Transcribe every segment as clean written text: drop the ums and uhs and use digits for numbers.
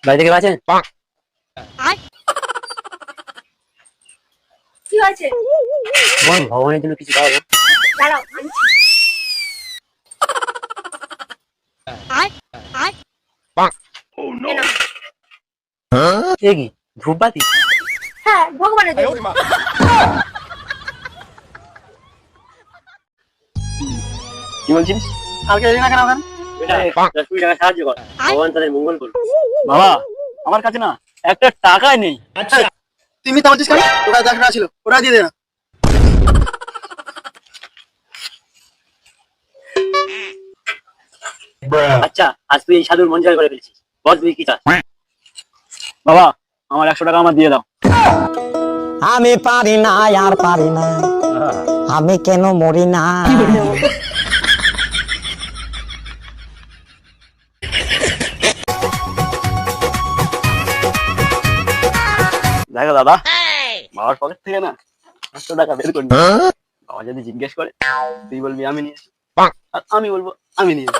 বাড়িতে কেউ আছেন? কি হয়েছে? বল, ভগবানের জন্য কিছু খাওয়াবো। দাঁড়াও, আনছি। এ নাও। এ কি ধূপবাতি? হ্যাঁ, ভগবানের জন্য। কি বলছিস? কালকে এলি না কেন ওখানে? বেটা, 10 টাকা সাহায্য কর, ভগবান তাদের মঙ্গল করবে। বাবা, আমার কাছে না একটা টাকাই নেই। আচ্ছা, তুই মিথ্যা বলছিস কেন? তোর কাছে 10 টাকা ছিল, ওটা দিয়ে দে না। আচ্ছা, আজ তুই এই সাধুর মন জয় করে ফেলছিস। বল তুই কি চাস? বাবা, আমার 100 টাকা আমার দিয়ে দাও। আমি পারি না আর পারি না, আমি কেন মরি না। দেখো দাদা, বাবার পকেট থেকে না 100 টাকা বের করি। বাবা যদি জিজ্ঞেস করে, তুই বলবি আমি নিয়েছি, আর আমি বলবো আমি নিয়েছি।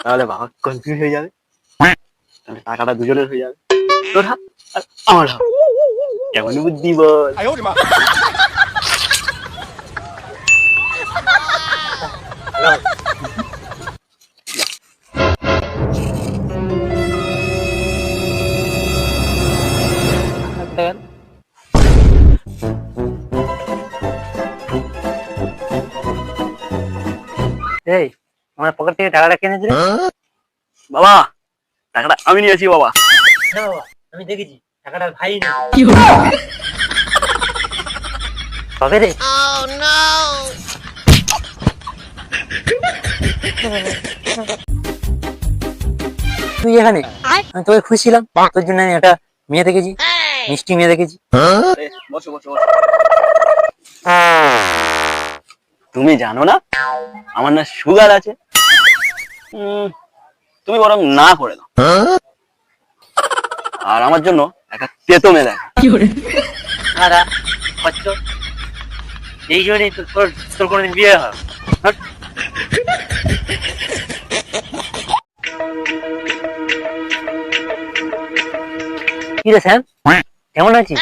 তাহলে বাবা কনফিউজ হয়ে যাবে, তাহলে টাকাটা দুজনের হয়ে যাবে, তোর হাত আর আমার হাত। কেমন বুদ্ধি বল? এই, আমার পকেট থেকে টাকাটা কিনে দিলে? বাবা, টাকাটা আমি নিয়েছি বাবা। হ্যাঁ বাবা, আমি দেখেছি টাকাটা ভাই না। কবে রে? তুই এখানে? আমি তোকে খুঁজছিলাম, তোর জন্য আমি একটা মেয়ে দেখেছি, মিষ্টি মেয়ে দেখেছি। আরে, বসো বসো বসো। তুমি জানো না আমার না সুগার আছে? তুমি বরং না করে দাও, আর আমার জন্য একটা তেতো মেয়ে দেয়। দাদা, খরচ এই জন্যই তোর তোর কোনোদিন বিয়ে হয়? হাট। কি রে স্যাম, কেমন আছিস?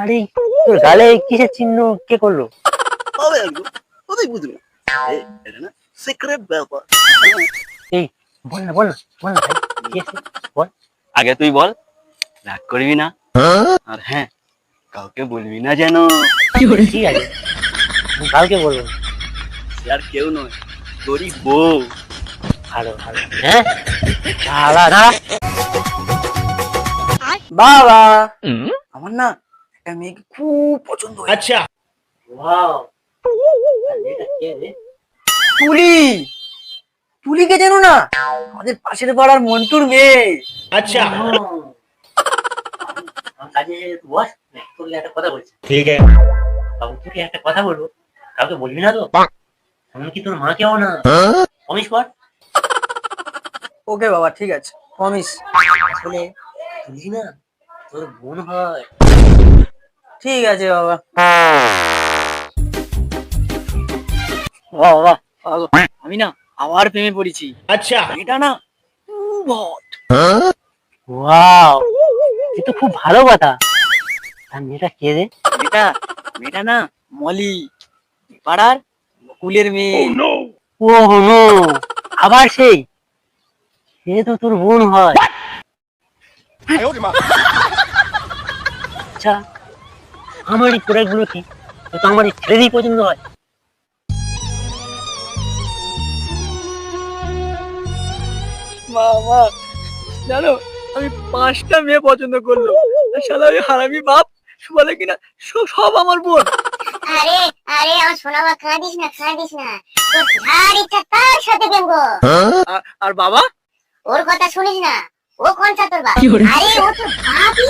আরে, তোর গালে কিসের চিহ্ন কে করলো? তবে একদম ওদের বুঝবে না। এটা না সিক্রেট ব্যাপার। এই, বল না বল না বল না ভাই, কি আছে বল। আগে তুই বল, রাগ করবি না, আর হ্যাঁ, কাউকে বলবি না যেন। ঠিক আছে, আমি কালকে বলবো না। সে আর কেউ নয়, তোরই বউ। ভালো ভালো। হ্যাঁ, দাঁড়া দাঁড়া। বাবা, আমার না একটা মেয়েকে খুব পছন্দ হয়েছে। আচ্ছা, ওয়াও, এটা কে রে? তুলি, তুলিকে জানো না? আমাদের পাশের পাড়ার মন্টুর মেয়ে। আচ্ছা, কাজে বস, তোকে একটা কথা বলছি। ठीक है। বাবু, তোকে একটা কথা বলবো, কাউকে বলবি না তো? এমনকি তোর মাকেও না। প্রমিস কর। ওকে বাবা, ঠিক আছে, প্রমিস। আসলে তুই না তোর বোন হয়। ঠিক আছে বাবা। বাবা, আমি না আবার প্রেমে পড়েছি। अच्छा। এটা না খুব hot। ওয়াও, এ তো খুব ভালো কথা। আর মেয়েটা কে রে? মেয়েটা না মলি, পাড়ার কুলের মেয়ে। ও নো, আবার সেই, সে তো তোর বোন হয়। আচ্ছা, আমার এই প্রোডাক্ট গুলো কি তো আমার এই ছেলেরই পছন্দ হয়? মা, জানো আমি 5টা মেয়ে পছন্দ করলো, আর শালা ওই হারামি বাপ বলে কিনা সব আমার বোন। আরে আরে, আমার সোনা মা, কাঁদিস না কাঁদিস না। তোর যার ইচ্ছা তার সাথে প্রেম কর। আর বাবা, ওর কথা শুনিস না, ও কোনটা তোর বাপ? আরে ও তোর বাপই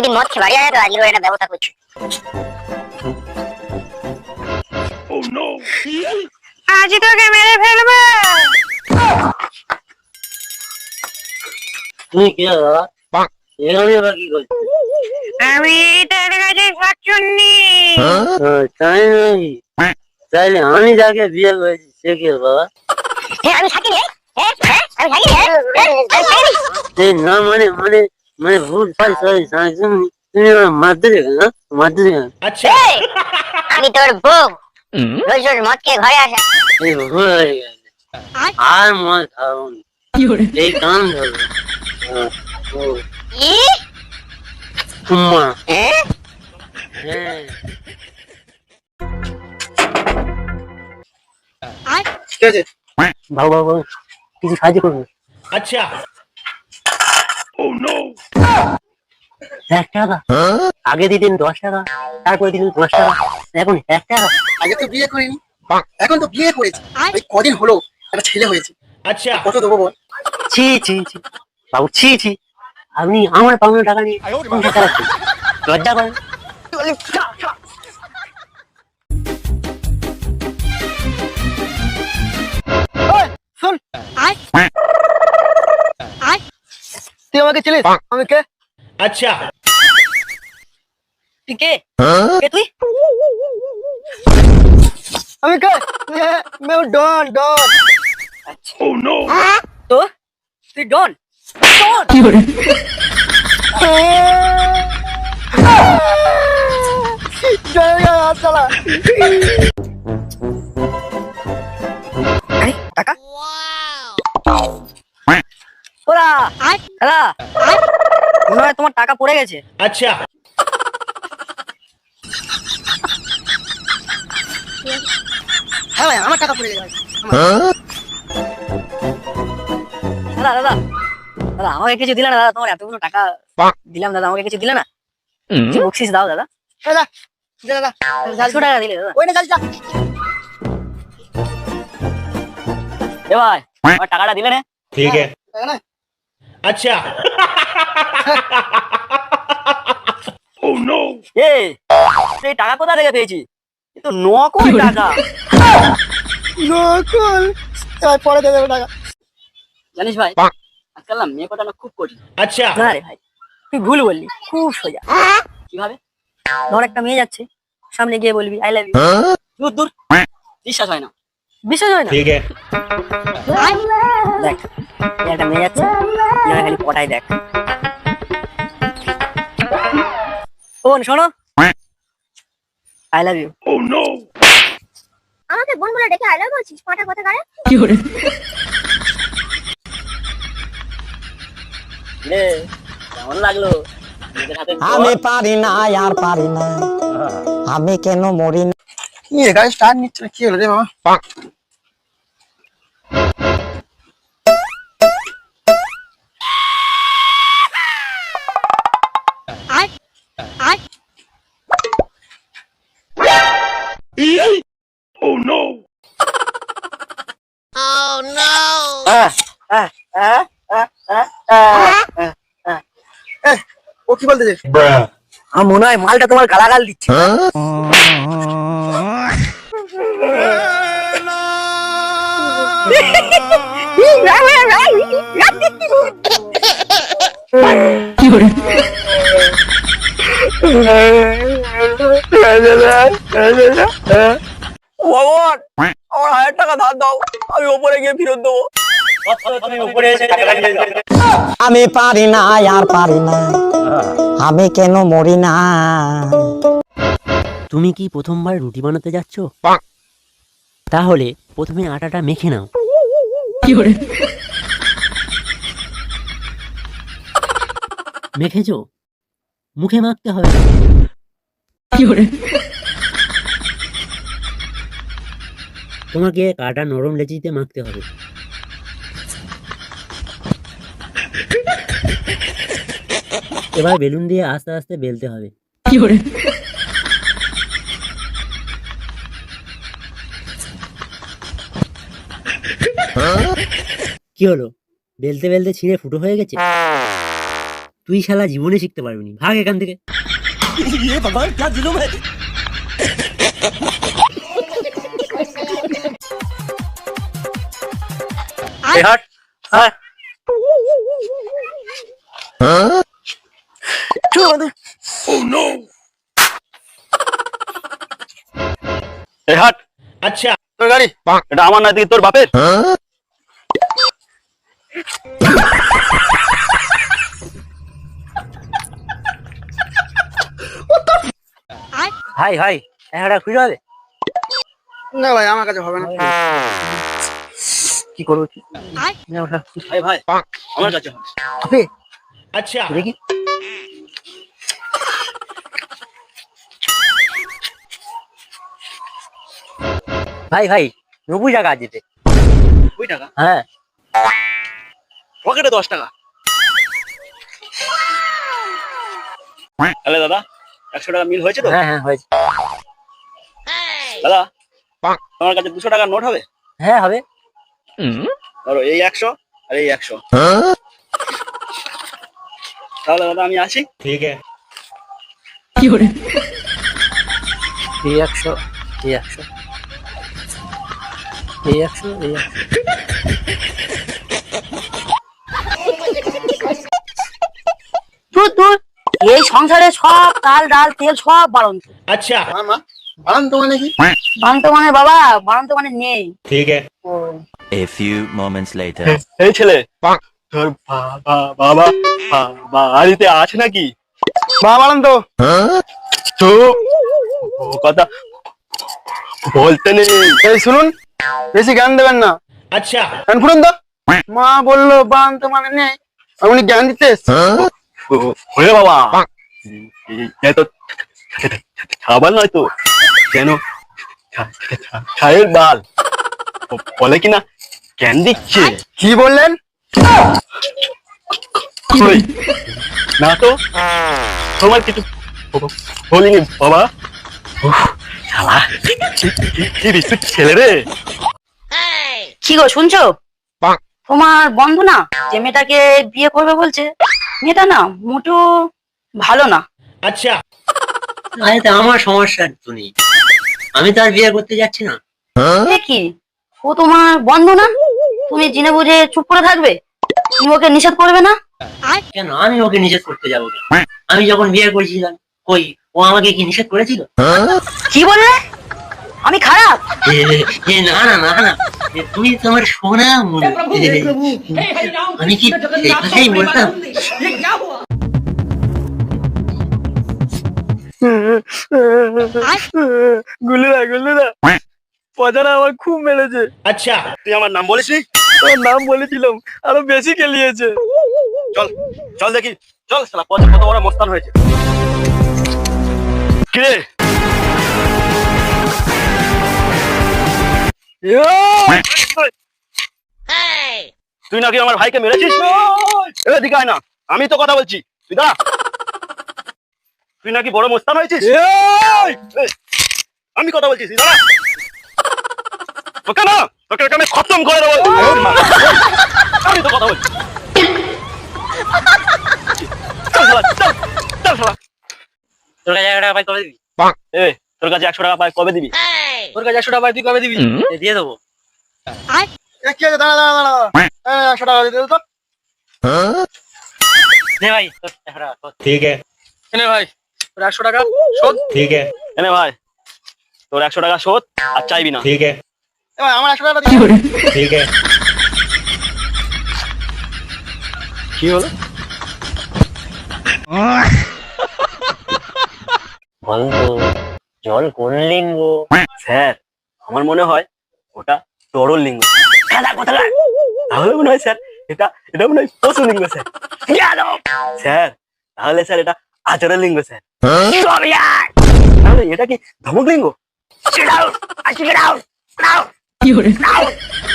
কোনদিন মদ খেয়ে বাড়ি আসে তো আজকে একটা ব্যবস্থা করছি। আজ তোকে মেরে ফেলবে। তুমি কে দাদা? এখানে আবার কি করছো? আমি তার কাছে শাকচুন্নি। তাই নাকি? তাইলে আমি যাকে বিয়ে করেছি সে কে বাবা? আমি থাকিনি, আমি থাকিনি, না মানে মানে মানে ভুল ভাল সরি তুমি আমার মারতে দেবে না, মারতে দেবে না। আমি তোর বউ। রোজ রোজ মদ খেয়ে ঘরে আসা। এই ভুল হয়ে গেছে, আর মদ খাবো না, এই কাম ধরো। কি? উম্মা হ্যাঁ? হ্যাঁ ঠিক আছে, বাবু বাবু বাবু, কিছু সাহায্য করবে? अच्छा 1 টাকা আগে দিতেন 10 টাকা, তারপরে দিলেন 5 টাকা, এখন 1 টাকা। আগে তো বিয়ে করিনি, এখন তো বিয়ে করেছি, ওই কদিন হলো একটা ছেলে হয়েছে, अच्छा কত দেবো বল? ছি ছি ছি বাবু, ছি ছি, আপনি আমার পাওনা টাকা নিয়ে সংসার চালাচ্ছেন, লজ্জা করেন? শোন, তুই আমাকে চিনিস? আমি কে? अच्छा তুই কে? কে তুই? আমি কে? मैं डॉन डॉन। oh no तो তুই ডন? টাকা ওরা দাদা, মনে হয় তোমার টাকা পড়ে গেছে। अच्छा হ্যাঁ ভাই, আমার টাকা পড়ে গেছে। দাদা দাদা দাদা, আমাকে কিছু দিলে না দাদা, তোমার এতগুলো টাকা দিলাম দাদা, আমাকে কিছু দিলে না? কিছু বকশিস দাও দাদা। দাদা দাদা 400 টাকা দিলে দাদা। ওই না যা এ ভাই, আমার টাকাটা দিলে না? ठीक है अच्छा oh no এ এই টাকা কোথা থেকে পেয়েছি? এ তো নকল টাকা। নকল? পরে দিয়ে দেবে টাকা। জানিস ভাই, আজকাল না মেয়ে পটানো খুব কঠিন। अच्छा না রে ভাই, তুই ভুল বললি, খুব সোজা। কিভাবে? ধর একটা মেয়ে যাচ্ছে, সামনে গিয়ে বলবি আই লাভ ইউ, দূর দূর, বিশ্বাস হয় না, বিশ্বাস হয় না। ठीक है দেখ, এই একটা মেয়ে যাচ্ছে, তুই আমায় খালি পটাই দেখ। ফোন শোনো, I love you. oh no আমাকে বোন বলে ডেকে আই লাভ বলছিস? কটা কথা কারে? রে কেমন লাগলো নিজের হাতে? আমি পারি না আর পারি না, আমি কেন মরি না। কি রে গাড়ি স্টার্ট নিচ্ছে না, কি হলো রে বাবা? oh no ও কি বলতেছে? bruh আমার মনে হয় মালটা তোমার গালাগাল দিচ্ছে। ভগবান, আমার 1000 টাকা ধার দাও, আমি ওপরে গিয়ে ফেরত দেবো। আমি পারি না আর পারি না, আমি কেন মরি না। তুমি কি প্রথমবার রুটি বানাতে যাচ্ছ? তাহলে প্রথমে আটাটা মেখে নাও। মেখেছো? মুখে মাখতে হবে। তোমাকে আটা নরম লেচিতে মাখতে হবে। এবার বেলুন দিয়ে আস্তে আস্তে বেলতে হবে। কি হলো? বেলতে বেলতে ছিঁড়ে ফুটো হয়ে গেছে? তুই শালা জীবনে শিখতে পারবি নি, ভাগ এখান থেকে। এই হাট হ্যাঁ এই হাট अच्छा তোর গাড়ি এটা আমার না দিকে তোর বাপের। ভাই ভাই একটা খুঁজে হবে। না ভাই আমার কাছে হবে না। কি করবো কি? ভাই ভাই আমার কাছে হবে। হবে अच्छा দেখি। ভাই ভাই 90 টাকা দিতে। 20 টাকা হ্যাঁ পকেটে 10 টাকা। তাহলে দাদা 100 টাকা মিল হয়েছে তো? হ্যাঁ হ্যাঁ হয়েছে। দাদা তোমার কাছে 200 টাকার নোট হবে? হ্যাঁ হবে। ধরো এই 100 আর এই 100। তাহলে দাদা আমি আসি। ठीक है এই 100 এই 100 এই 100 এই 100। তুই তুই এই সংসারে সব চাল ডাল তেল সব বাড়ন্ত। अच्छा মা বানান তো মানে কি? বাড়ন্ত মানে বাবা, বাড়ন্ত মানে নেই। ठीक है A few moments later. এই ছেলে তোর বাবা বাড়িতে আছে নাকি? মা বানান তো তো কথা বলতে নেই। এই শুনুন, বেশি জ্ঞান দেবেন না। अच्छा জ্ঞান ফুরুন তো। মা বললো বান তো মানে নেই, আপনি জ্ঞান দিতে এসেছেন। ওরে বাবা এ তো খাবার নয় তো, কেন ছায়ের বাল বলে কিনা জ্ঞান দিচ্ছে। কি বললেন? কই, না তো, তোমার কিছু বলিনি বাবা। উফ, শালা কি বিস্কুট ছেলে রে। কি গো শুনছো? তোমার বন্ধু না যে মেয়েটাকে বিয়ে করবে বলছে, মেয়েটা না মোটো ভালো না। अच्छा আরে তো আমার সমস্যা তো নেই, আমি তো আর বিয়ে করতে যাচ্ছি না। এ কি, ও তোমার বন্ধু না? তুমি জেনে বুঝে চুপ করে থাকবে? তুমি ওকে নিষেধ করবে না? কেন আমি ওকে নিষেধ করতে যাবো কেন? আমি যখন বিয়ে করেছিলাম কই ও আমাকে কি নিষেধ করেছিল? কি বললে? আমি খারাপ? না না না না, তুমি তোমার সোনা মনে। আমি কি এই কথাই বলতাম? গুলিদা পচারা আমার খুব মেরেছে। अच्छा তুই আমার নাম বলিসনি? তোর নাম বলেছিলাম, আরো বেশি খেলিয়েছে। চল চল দেখি, চল শালা পচা কত বড় মস্তান হয়েছে। কিরে তুই নাকি আমার ভাইকে মেরেছিস? এদিকে আয় না, আমি তো কথা বলছি, তুই দাঁড়া। তুই নাকি বড় মস্তান হয়েছিস? এই, আমি কথা বলছি, তুই দাঁড়া। তোকে না, তোকে আমি খতম করে দেবো। আমি তো কথা বলছি। চল শালা, চল, চল শালা। তোর কাছে 1 টাকা পাই কবে দিবি? এ, তোর কাছে 100 টাকা পাই কবে দিবি? তোর কাছে 100 টাকা পাই তুই কবে দিবি? দিয়ে দেবো। কি আছে, দাঁড়া দাঁড়া দাঁড়া, 100 টাকা দিয়ে দে তো। নে ভাই তোর 100 টাকা তোর। ठीक है এনে ভাই তোর 100 টাকা শোধ। ठीक है এনে ভাই তোর 100 টাকা শোধ, আর চাইবি না। ठीक है ভাই আমার 100 টাকা দিয়ে। ठीक है কি হলো? বলতো জল কোন লিঙ্গ? স্যার আমার মনে হয় ওটা তরল লিঙ্গ। তাহলে মনে হয় স্যার এটা এটা মনে হয় পশু লিঙ্গ স্যার। স্যার তাহলে স্যার এটা আচরণ লিঙ্গ স্যার। তাহলে এটা কি ধমক লিঙ্গ?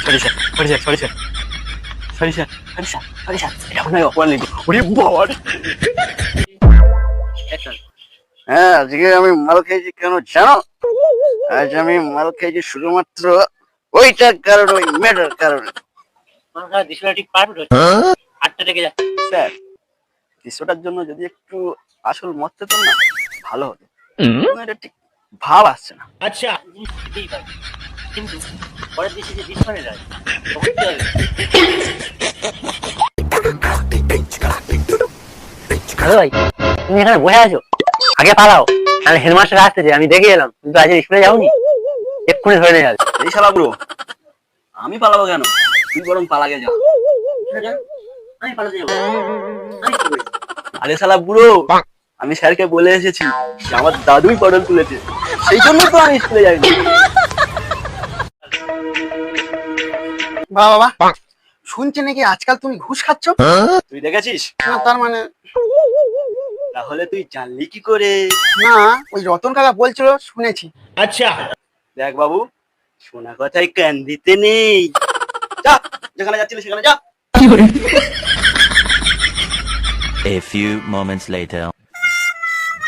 Sorry sir, sorry sir, sorry sir, sorry sir, sorry sir, sorry sir, এটা মনে হয় অপমান লিঙ্গ। ওরে বাবা রে। হ্যাঁ আজকে আমি মাল খেয়েছি কেন জানো? আজ আমি মাল খেয়েছি শুধুমাত্র ওইটার কারণে, ওই মেয়েটার কারণে। আমার দিশটা ঠিক পারফেক্ট হচ্ছে। 8টা থেকে যাচ্ছে। স্যার দৃশ্যটার জন্য যদি একটু আসল মত পেতাম না ভালো হতো। কিন্তু এটা ঠিক ভাব আসছে না। अच्छा দিতেই পারি, কিন্তু পরের দেশে যে ডিসকাউন্ট যায় তখন কি হবে? হ্যালো ভাই, তুমি এখানে বসে আছো? আগে পালাও, আমি হেডমাস্টার আসতেছে, আমি দেখে এলাম। তুমি তো আজ স্কুলে যাওনি, এক্ষুনি ধরে নিয়ে যাবে। এই শালা বুড়ো, আমি পালাবো কেন? তুই বরং পালাগে যা। আমি পালাতে যাবো, আমি কি করি? আরে শালা বুড়ো, আমি স্যারকে বলে এসেছি যে আমার দাদুই পটল তুলেছে, সেই জন্য তো আমি স্কুলে যাইনি। বাবা শুনছি নাকি আজকাল তুমি ঘুষ খাচ্ছ? তুই দেখেছিস? না, তার মানে তাহলে তুই জানলি কি করে? না, ওই রতন কাকা বলছিল, শুনেছি। अच्छा দেখ বাবু, শোনা কথায় কান দিতে নেই। যা, যেখানে যাচ্ছিলি সেখানে যা। A few moments later.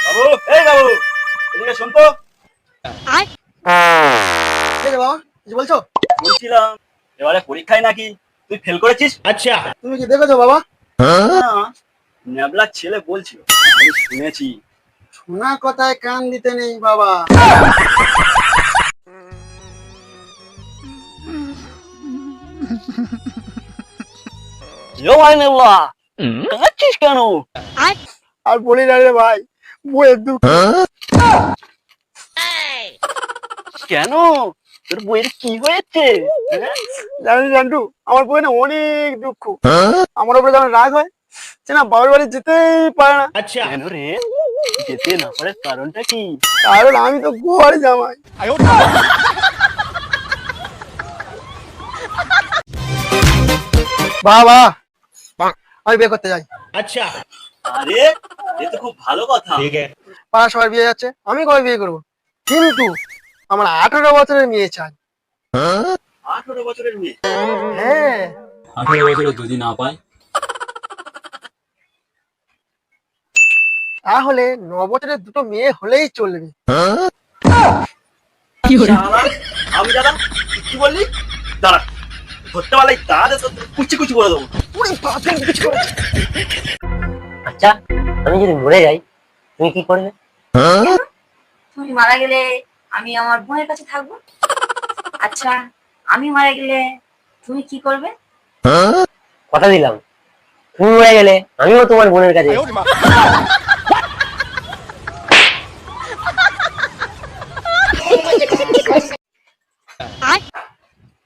বাবু, এই বাবু, এদিকে শোন তো। ঠিক আছে বাবা, কিছু বলছো? বলছিলাম এবারে পরীক্ষায় নাকি তুই ফেল করেছিস। अच्छा তুমি কি দেখেছো বাবা? না, ন্যাবলার ছেলে বলছিল, আমি শুনেছি। শোনা কথায় কান দিতে নেই বাবা। জয় নেবলা, কাঁদছিস কেন? আর বলি না রে ভাই, বইয়ের দুঃখ। কেন, তোর বইয়ের কি হয়েছে? হ্যাঁ? জানিস জান্টু, আমার বই না অনেক দুঃখ। আমার উপরে যখন রাগ হয়, সে না বাবার বাড়ি যেতেই পারে না। अच्छा কেন রে, যেতে না পারার কারণটা কি? কারণ আমি তো ঘর জামাই। বাবা, আমি বিয়ে করতে যাই। अच्छा আরে, এ তো খুব ভালো কথা। ठीक है পাড়া সবাই বিয়ে যাচ্ছে, আমি কবে বিয়ে করবো? কিন্তু আমার 18 বছরের মেয়ে চাই। 18 বছরের মেয়ে? হ্যাঁ, 18 বছরে যদি না পায় তাহলে 9 বছরের দুটো মেয়ে হলেই চলবে। শালা, আমি দাদা, কি বললি? দাঁড়া, ধরতে পারলে তাহলে তো কুচি কুচি করে দেবো। আচ্ছা, আমি যদি মরে যাই তুমি কি করবে? তুমি মারা গেলে আমি আমার বোনের কাছে থাকবো। আচ্ছা, আমি মারা গেলে তুমি কি করবে? কথা দিলাম, তুমি মরে গেলে আমিও তোমার বোনের কাছে।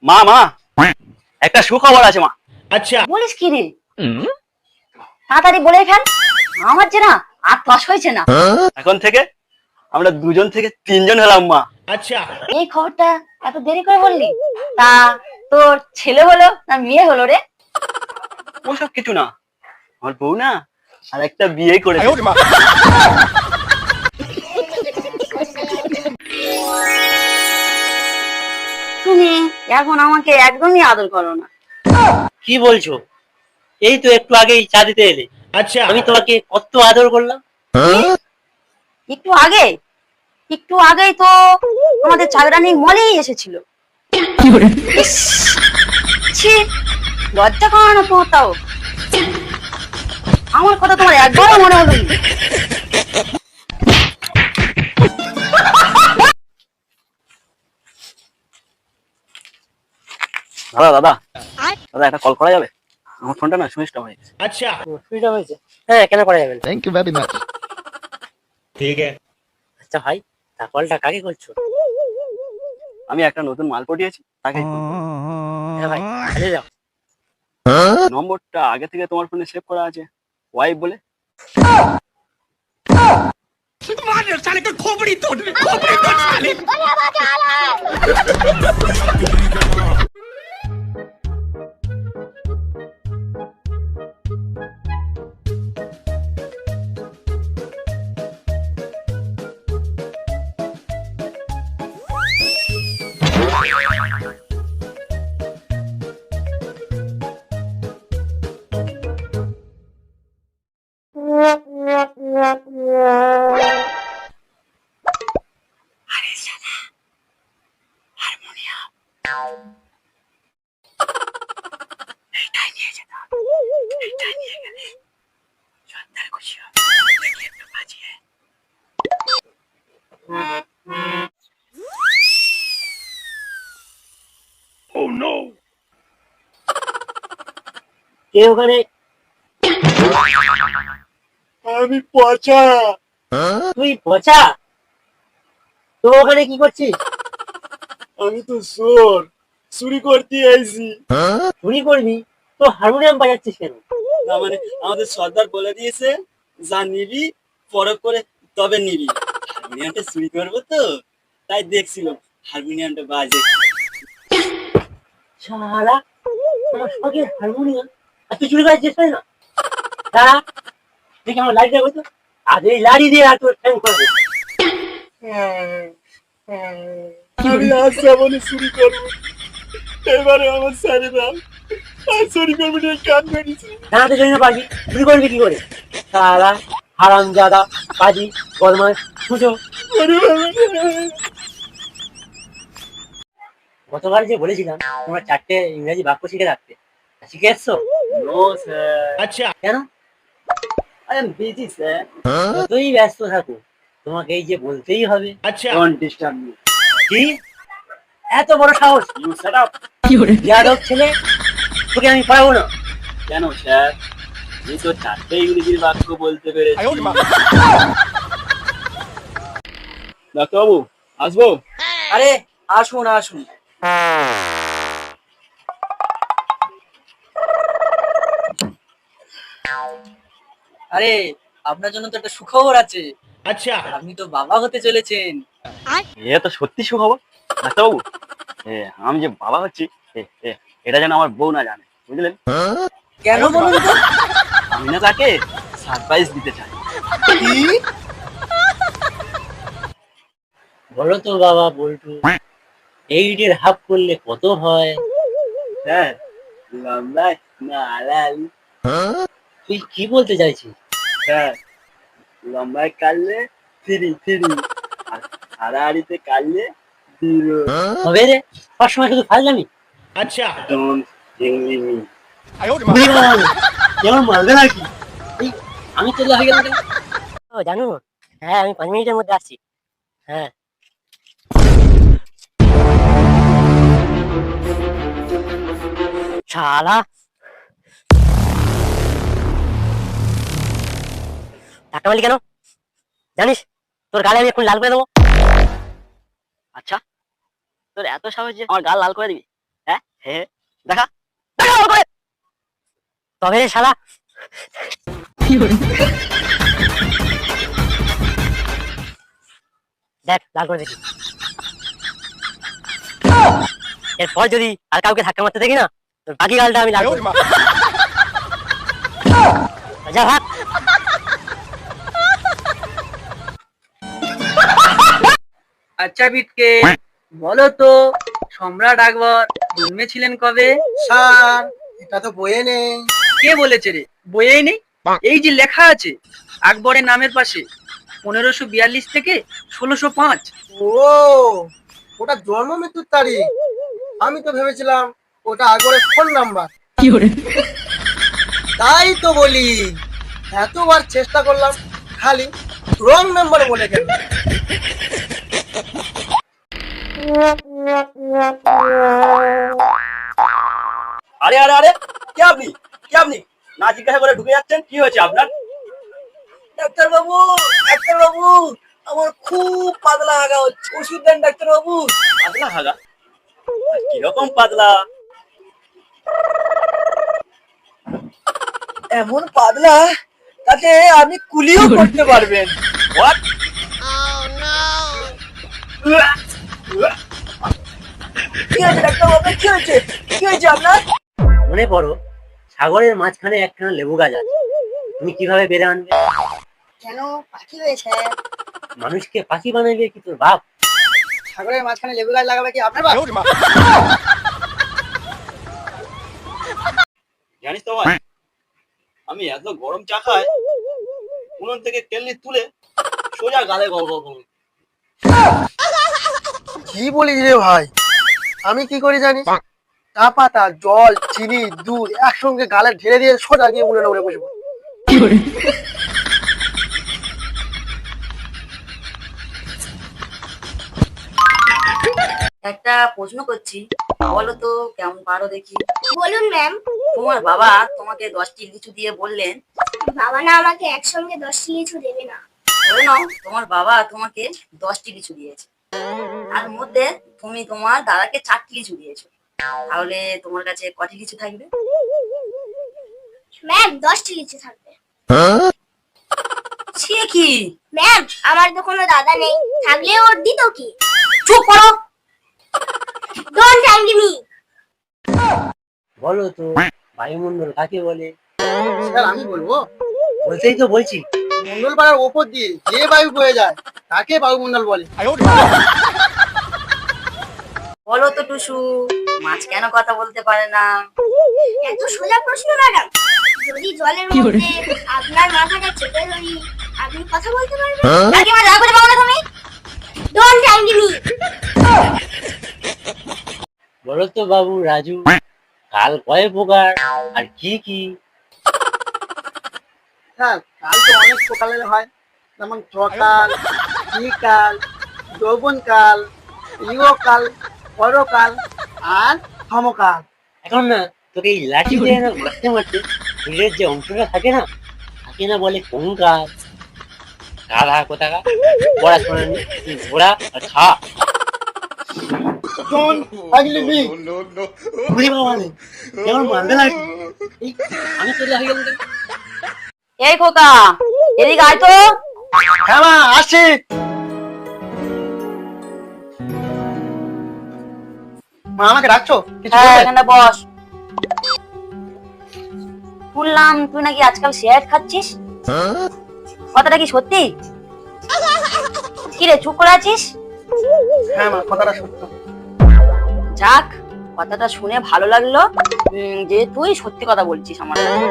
মা মা, একটা সুখবর আছে মা। अच्छा বলিস কি রে? তাড়াতাড়ি বলে ফেল, আমার যে না আর ক্লাস হয়েছে না। এখন থেকে আমরা দুজন থেকে 3 জন হলাম মা। अच्छा এই খবরটা এত দেরি করে বললি? তা তোর ছেলে হলো না মেয়ে হলো রে? ওসব কিছু না, আমার বউ না আর একটা বিয়ে করেছে। তুমি এখন আমাকে একদমই আদর করো না। কি বলছো? এই তো একটু আগেই চা দিতে এলে, अच्छा আমি তোমাকে কত আদর করলাম। একটু আগে, একটু আগেই তো আমাদের চাকরানি মলেই এসেছিল। ইস, ছি, লজ্জা করো না তোমার তাও? আমার কথা তোমার একবারও মনে হলো না? দাদা দাদা দাদা, একটা কল করা যাবে? আমার ফোনটা না সুইচ অফ হয়ে গেছে। अच्छा অসুবিধা হয়েছে? হ্যাঁ, কেন করা যাবে না? ठीक है আচ্ছা ভাই, তা কলটা কাকে করছো? আমি একটা নতুন মাল পটিয়েছি, তাকে হ্যাঁ ভাই, কাজে যাও। নম্বরটা আগে থেকে তোমার ফোনে সেভ করা আছে, ওয়াইফ বলে। কে ওখানে? আমি পচা। তুই পচা? তো ওখানে কি করছিস? আমি তো চোর, চুরি করতে আইছি। চুরি করবি? তো হারমোনিয়াম বাজাচ্ছিস কেন? না মানে আমাদের সর্দার বলে দিয়েছে, যা নিবি পরখ করে তবে নিবি। হারমোনিয়ামটা চুরি করবো তো, তাই দেখছিলাম হারমোনিয়ামটা বাজে। শালা, আমার শখের হারমোনিয়াম আর তুই চুরি করার চেষ্টা না? দাঁড়া, দেখি আমার লাড়ি দেবো তো। আজ এই লাড়ি দিয়ে আর তোর ঠ্যাং করবো। আমি আশা বলে চুরি করবো, এবারে আমার ছেড়ে দাও। আর চুরি করবি না, কান করেছি। দাঁড়াতে চুরি না পারবি, চুরি করবি কি করে? শালা, হারামজাদা, পাজি, বদমাস, ছুঁচো। গতকাল যে বলেছিলাম তোমরা 4টে ইংরেজি বাক্য শিখে রাখতে, শিখে এসছো? No sir. अच्छा কেন? I am busy sir. যতই ব্যস্ত থাকো তোমাকে এই যে বলতেই হবে। अच्छा ডোন্ট ডিস্টার্ব মি। কি এত বড় সাহস? You shut up. যাদব ছেলে, তোকে আমি পড়াবো না। কেন স্যার? আমি তো 4টে ইংরেজির বাক্য বলতে পেরেছি। ডাক্তারবাবু আসবো? আরে আসুন আসুন। আরে আপনার জন্য তো একটা সুখবর আছে, अच्छा আপনি তো বাবা হতে চলেছেন। এ তো সত্যি সুখবর ডাক্তারবাবু। আমি যে বাবা হচ্ছি এটা যেন আমার বউ না জানে, বুঝলেন? কেন বলুন তো? আমি না তাকে সারপ্রাইজ দিতে চাই। কি? বলো তো বাবা বল্টু, 8 হাফ করলে কত হয়? হ্যাঁ, লম্বা না আলাল। তুই কি বলতে চাইছিস? হ্যাঁ, লম্বায় কাটলে 3 আর হাড়াহাড়িতে কাটলে 0। হবে রে, সবসময় শুধু ফাজলামি। अच्छा ডোন্ট ইংলি মি। কেমন মারবে নাকি? এই, আমি তো হয়ে গেলাম কেন? ও জানো, হ্যাঁ আমি 5 মিনিটের মধ্যে আসছি। হ্যাঁ শালা, ধাক্কা মারলি কেন? জানিস তোর গালে আমি এখন লাল করে দেবো। আচ্ছা, তোর এত সাহস যে আমার গাল লাল করে দিবি? হ্যাঁ হে হে, দেখা দেখা ভালো করে। তবে রে শালা, দেখ লাল করে দেখি। এরপর যদি আর কাউকে ধাক্কা মারতে দেখি না, তোর বাকি গালটা আমি লাল করে দেবো। যা ভাগ। আচ্ছা বিটকে বলো তো, সম্রাট আকবর জন্মেছিলেন কবে? স্যার, এটা তো বইয়ে নেই। কে বলেছে রে বইয়েই নেই? এই যে লেখা আছে আকবরের নামের পাশে, 1542 থেকে 1605। ও, ওটা জন্ম মৃত্যুর তারিখ। আমি তো ভেবেছিলাম ওটা আকবরের ফোন নাম্বার। তাই তো বলি, এতবার চেষ্টা করলাম, খালি রং নাম্বার বলে কেন। আরে আরে আরে, কে আপনি? কে আপনি? না জিজ্ঞাসা করে ঢুকে যাচ্ছেন, কি হয়েছে আপনার? ডাক্তারবাবু, ডাক্তারবাবু, আমার খুব পাতলা হাগা হচ্ছে, ওষুধ দেন ডাক্তারবাবু। পাতলা হাগা? কিরকম পাতলা? এমন পাতলা তাতে আপনি কুলিও করতে পারবেন। হোয়াট? কি হয়েছে ডাক্তারবাবু, কি হয়েছে? কি হয়েছে আপনার? মনে করো সাগরের মাঝখানে একখানা লেবু গাছ আছে, তুমি কিভাবে বেড়ে আনবে? কেন পাখি হয়েছে? মানুষকে পাখি বানাবে কি তোর বাপ? সাগরের মাঝখানে লেবু গাছ লাগাবে কি আপনার বাপ? জানিস তো ভাই, আমি এত গরম চা খাই, উনুন থেকে তেলনি তুলে সোজা গালে গল গল গল। কি বলিস রে ভাই? আমি কি করি জানিস? চা পাতা, জল, চিনি, দুধ একসঙ্গে গালে ঢেলে দিয়ে সোজা গিয়ে উনুনে উড়ে বসে পড়ি। একটা প্রশ্ন করছি, বলো তো কেমন পারো দেখি। বলুন ম্যাম। তোমার বাবা তোমাকে 10টি লিচু দিয়ে বললেন, বাবা না আমাকে একসঙ্গে 10টি লিচু দেবে না। ধরে নাও তোমার বাবা তোমাকে 10টি লিচু দিয়েছে, তার মধ্যে তুমি তোমার দাদাকে 4টি লিচু দিয়েছো, তাহলে তোমার কাছে কটি লিচু থাকবে? ম্যাম 10টি লিচু থাকবে। সে কি? ম্যাম আমার তো কোনো দাদা নেই, থাকলে ওর দিত কি? চুপ করো। Don't angry me. বলো তো বায়ুমণ্ডল কাকে বলে? স্যার আমি বলবো, বলতেই তো বলছি। মন্ডল পাড়ার ওপর দিয়ে যে বায়ু বয়ে যায় তাকে বায়ুমণ্ডল বলে। বলো তো টুসু, মাছ কেন কথা বলতে পারে না? এত সোজা প্রশ্ন ম্যাডাম। যদি জলের মধ্যে আপনার মাথাটা চেপে ধরি, আপনি কথা বলতে পারবেন? কাকিমা যা করে পাও না তুমি। Don't angry me. বলো তো বাবু রাজু, কাল কয় প্রকার আর কি কি? স্যার কাল তো অনেক সকালে হয়, যেমন সকাল, বিকাল, যৌবনকাল, ইহকাল, পরকাল আর সমকাল। এখন না তোকে এই লাঠি দিয়ে না মারতে মারতে শরীরের যে অংশটা থাকে না বলে কঙ্কাল। কালা কোথাকা পড়াশোনা নেই, তুই ঘোড়া আর খা। Don't ugly me. ঘুরি বাবা নেই কেমন মারবে লাঠি। এই, আমি তোর লাঠি গেলাম কেন? এই খোকা, এদিকে আয় তো। হ্যাঁ মা আসছি। মা আমাকে ডাকছো? কিছু হ্যাঁ, বলবে? এখানে বস। শুনলাম তুই নাকি আজকাল সিগারেট খাচ্ছিস, কথাটা কি সত্যি? কি রে চুপ করে আছিস? হ্যাঁ মা কথাটা সত্য। যাক, কথাটা শুনে ভালো লাগলো যে তুই সত্যি কথা বলছিস আমার কাছে।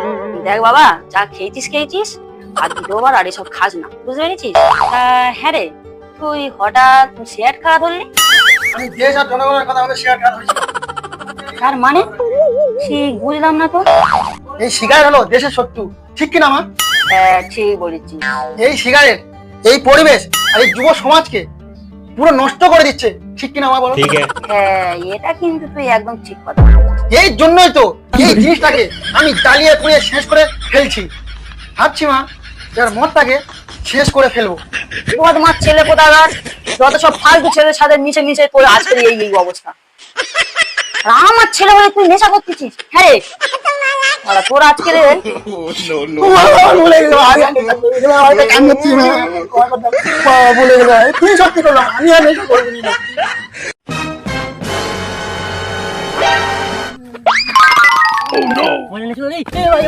দেখ বাবা, যা খেয়েছিস আর দ্বিতীয়বার আর এসব খাস না, বুঝতে পেরেছিস? হ্যাঁ রে, তুই হঠাৎ সিগারেট খাওয়া ধরলি, আমি দেশ আর জনগণের কথা বলে সিগারেট খাওয়া হয়েছিল। তার মানে ঠিক বুঝলাম না তো। এই সিগারেট হলো দেশের শত্রু, ঠিক কিনা মা? হ্যাঁ ঠিক বলেছিস। এই সিগারেট এই পরিবেশ আর এই যুব সমাজকে পুরো নষ্ট করে দিচ্ছে, ঠিক কিনা মা বলো? ठीक है। হ্যাঁ এটা কিন্তু তুই একদম ঠিক কথা বলেছিস। এই জন্যই তো এই জিনিসটাকে আমি জ্বালিয়ে পুড়িয়ে শেষ করে ফেলছি। ভাবছি মা যার মদটাকে শেষ করে ফেলবো। বদমাস ছেলে কোথাকার, যত সব ফালতু ছেলের সাথে মিশে মিশে তোর আজকে এই অবস্থা। আর আমার ছেলে বলে তুই নেশা করতেছিস? হ্যাঁ রে, আর তোর আজকে রে ভুলে গেলো, হয়তো কান্নাচ্ছি মা। ভুলে গেলো, তুই সত্যি করলাম, আমি আর নেশা করবি না। বলে না শুনে, এই, ভাই,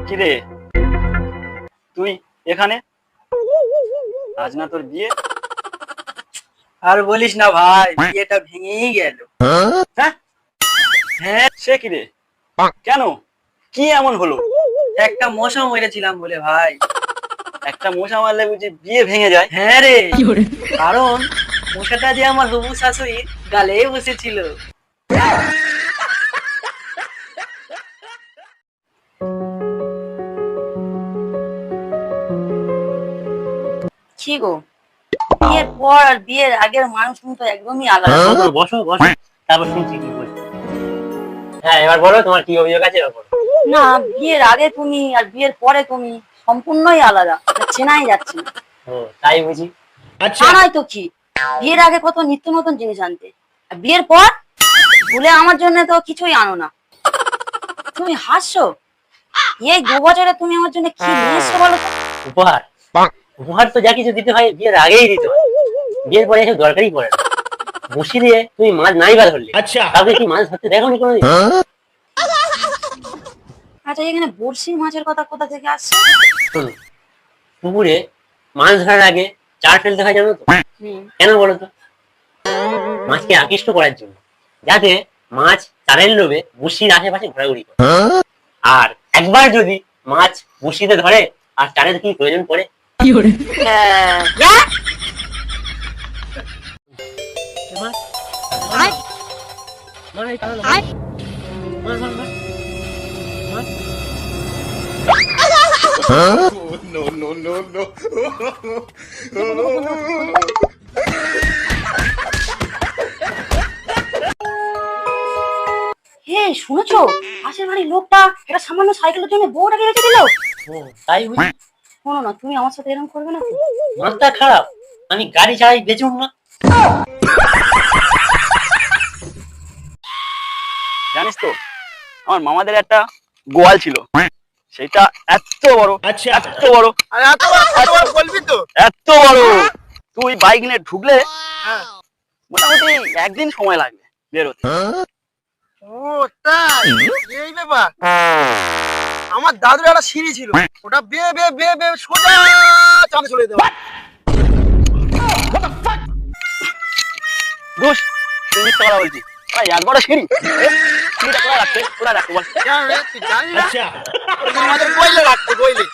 কিরে তুই এখানে? আজ না তোর বিয়ে? আর বলিস না ভাই, বিয়েটা ভেঙেই গেল। হ্যাঁ হ্যাঁ, সে কিরে, কেন, কি এমন হলো? একটা মশা মেরেছিলাম বলে ভাই। একটা মশা মারলে বুঝি বিয়ে ভেঙে যায়? হ্যাঁ রে, কারণ মশাটা যে আমার হবু শাশুড়ির গালে বসেছিল। কি গো, বিয়ের পর আর বিয়ের আগের মানুষ কিন্তু একদমই আলাদা। বসো বসো, তারপর শুনছি কি বলছো। হ্যাঁ এবার বলো তোমার কি অভিযোগ আছে এবার বলো। না, বিয়ের আগে তুমি আর বিয়ের পরে তুমি সম্পূর্ণই আলাদা, চেনাই যাচ্ছে না। ও তাই বুঝি। তা अच्छा। নয় তো কি, বিয়ের আগে কত নিত্য নতুন জিনিস আনতে, আর বিয়ের পর ভুলে আমার জন্য তো কিছুই আনো না। তুমি হাসছো, এই 2 বছরে তুমি আমার জন্য কি নিয়ে এসছো বলো তো? উপহার? উপহার তো যা কিছু দিতে হয় বিয়ের আগেই দিতে হয়, বিয়ের পরে এসব দরকারই পড়ে না। বসি দিয়ে তুমি মাছ নাই বার ধরলে, अच्छा। কাউকে কি মাছ ধরতে দেখো নি কোনোদিন? আচ্ছা, এখানে বড়শির মাছের কথা কোথা থেকে আসছে? শোনো, পুকুরে মাছ ধরার আগে চার ফেলতে হয় জানো তো? হুম, কেন বলো তো? মাছকে আকৃষ্ট করার জন্য, যাতে মাছ চারের লোভে বসির আশেপাশে ঘোরাঘুরি করে। আর একবার যদি মাছ বসিতে ধরে আর টানের কি প্রয়োজন পড়ে? যা। No, no, no, no. হে শুনেছো, পাশের বাড়ির লোকটা এটা সামান্য সাইকেলের জন্য বউটাকে বেঁচে দিল। ও তাই বুঝি? শোনো না, তুমি আমার সাথে এরকম করবে না তো? মাথা খারাপ, আমি গাড়ি চালাই বেচুম না। জানিস তো আমার মামাদের একটা গোয়াল ছিল, সেটা এত বড় अच्छा এত বড় আরে এত বার বলবি তো? এত বড়, তুই বাইক নিয়ে ঢুকলে মোটামুটি একদিন সময় লাগবে বেরোতে। ও তাই, এই ব্যাপার। আমার দাদুর একটা সিঁড়ি ছিল, ওটা বেয়ে বেয়ে বেয়ে বেয়ে সোজা চাঁদে চলে যেতে পারে। দোষ, তুই মিথ্যা কথা বলছিস। ভাই এত বড় সিঁড়ি, সিঁড়িটা কোথায় রাখতে, কোথায় রাখতে বল। কেন রে, তুই জানিস না? अच्छा ওটা আমাদের বইলে রাখতে, বইলে।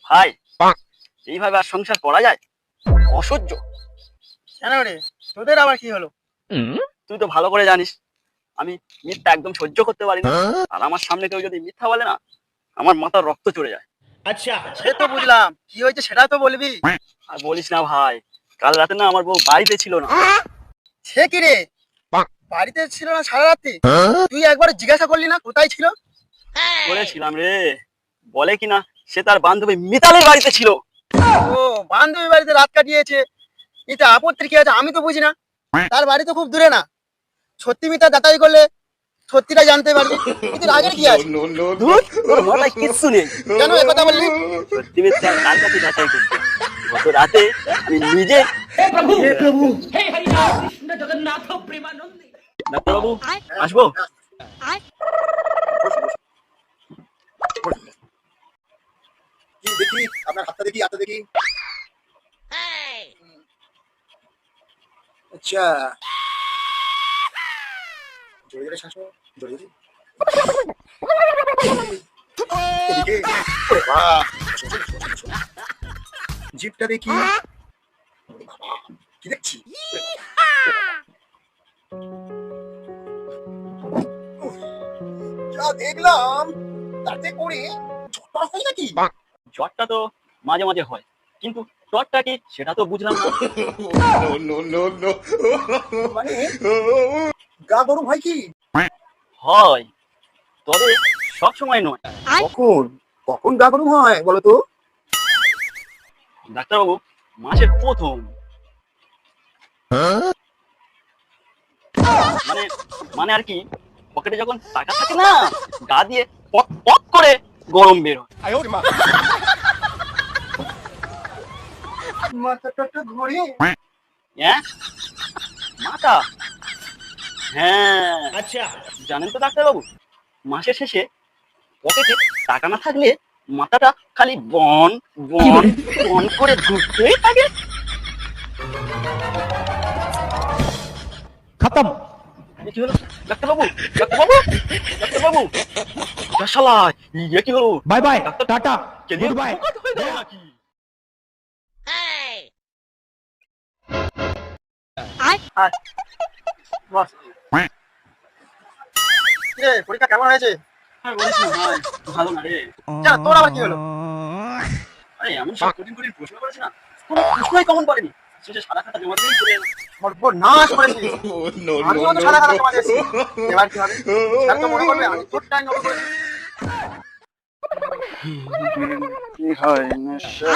ভাই এইভাবে আর সংসার করা যায়? অসহ্য। কেন রে, তোদের আবার কি হলো? তুই তো ভালো করে জানিস আমি মিথ্যা একদম সহ্য করতে পারি না, আর আমার সামনে কেউ যদি মিথ্যা বলে না আমার মাথার রক্ত চড়ে যায়। अच्छा সে তো বুঝলাম, কি হয়েছে সেটা তো বলবি। আর বলিস না ভাই, কাল রাতে না আমার বউ বাড়িতে ছিল না। সে কি রে, বাড়িতে ছিল না সারা রাত্রি? তুই একবার জিজ্ঞাসা করলি না কোথায় ছিল? বলেছিলাম রে, বলে কিনা সে তার বান্ধবী মিতালের বাড়িতে ছিল। ও বান্ধবী বাড়িতে রাত কাটিয়েছে, এটা আপত্তির কি আছে? আমি তো বুঝি না, তার বাড়ি তো খুব দূরে না। সত্যি মিথ্যা যাচাই করলে সত্যিটা জানতে পারবি, কিন্তু আগের কি আছে? no, no, no. ধুর, তোর মাথায় কিচ্ছু নেই। কেন একথা বললি? সত্যি মিথ্যা কার কাছে যাচাই করতে? গত রাতে আমি নিজে ডাক্তারবাবু আসবো? কি দেখি আপনার হাতটা, দেখি হাতটা দেখি। আচ্ছা, জোরে জোরে শ্বাস নাও, জোরে জোরে। এদিকে, ওরে বাবা, জিভটা দেখি। বাবা, কি দেখছি? যা দেখলাম তাতে করে ছোট্ট হয় নাকি? জ্বরটা তো মাঝে মাঝে হয়, কিন্তু জ্বরটা কি সেটা তো বুঝলাম না। No, no, no, মানে গা গরম হয় কি? হয়, তবে সব সময় নয়। কখন কখন গা গরম হয় বলো তো? ডাক্তারবাবু মাসের প্রথম, মানে মানে আর কি, পকেটে যখন টাকা থাকে না, গা দিয়ে পক পক করে গরম বের হয়। মাথাটা ঘুরে। হ্যাঁ মাথা, হ্যাঁ अच्छा জানেন তো ডাক্তারবাবু, মাসের শেষে পকেটে টাকা না থাকলে মাথাটা খালি বন বন বন করে ঘুরতেই থাকে। खत्म। কি হলো ডাক্তারবাবু? ডাক্তারবাবু, ডাক্তারবাবু, যা শালা, ইয়ে কি হলো? बाय बाय ডাক্তার टाटा কেলিয়ে गुड बाय। বোকা হয়ে গেল নাকি? বস, রে পরীক্ষা কেমন হয়েছে? আর বলিস না ভাই, ভালো না রে। যা, তোর আবার কি হলো? আরে এমন সব কঠিন কঠিন প্রশ্ন করেছে না, কোনো প্রশ্নই কমন পড়েনি। শেষে সাদা খাতা জমা দিয়ে চলে এলাম। সর্বনাশ করেছিস। no, আমিও তো সাদা খাতা জমা দিয়েছি। এবার কি হবে? স্যার তো মনে করবে আমি তোরটাই নকল করেছি। কি হয় নেশা?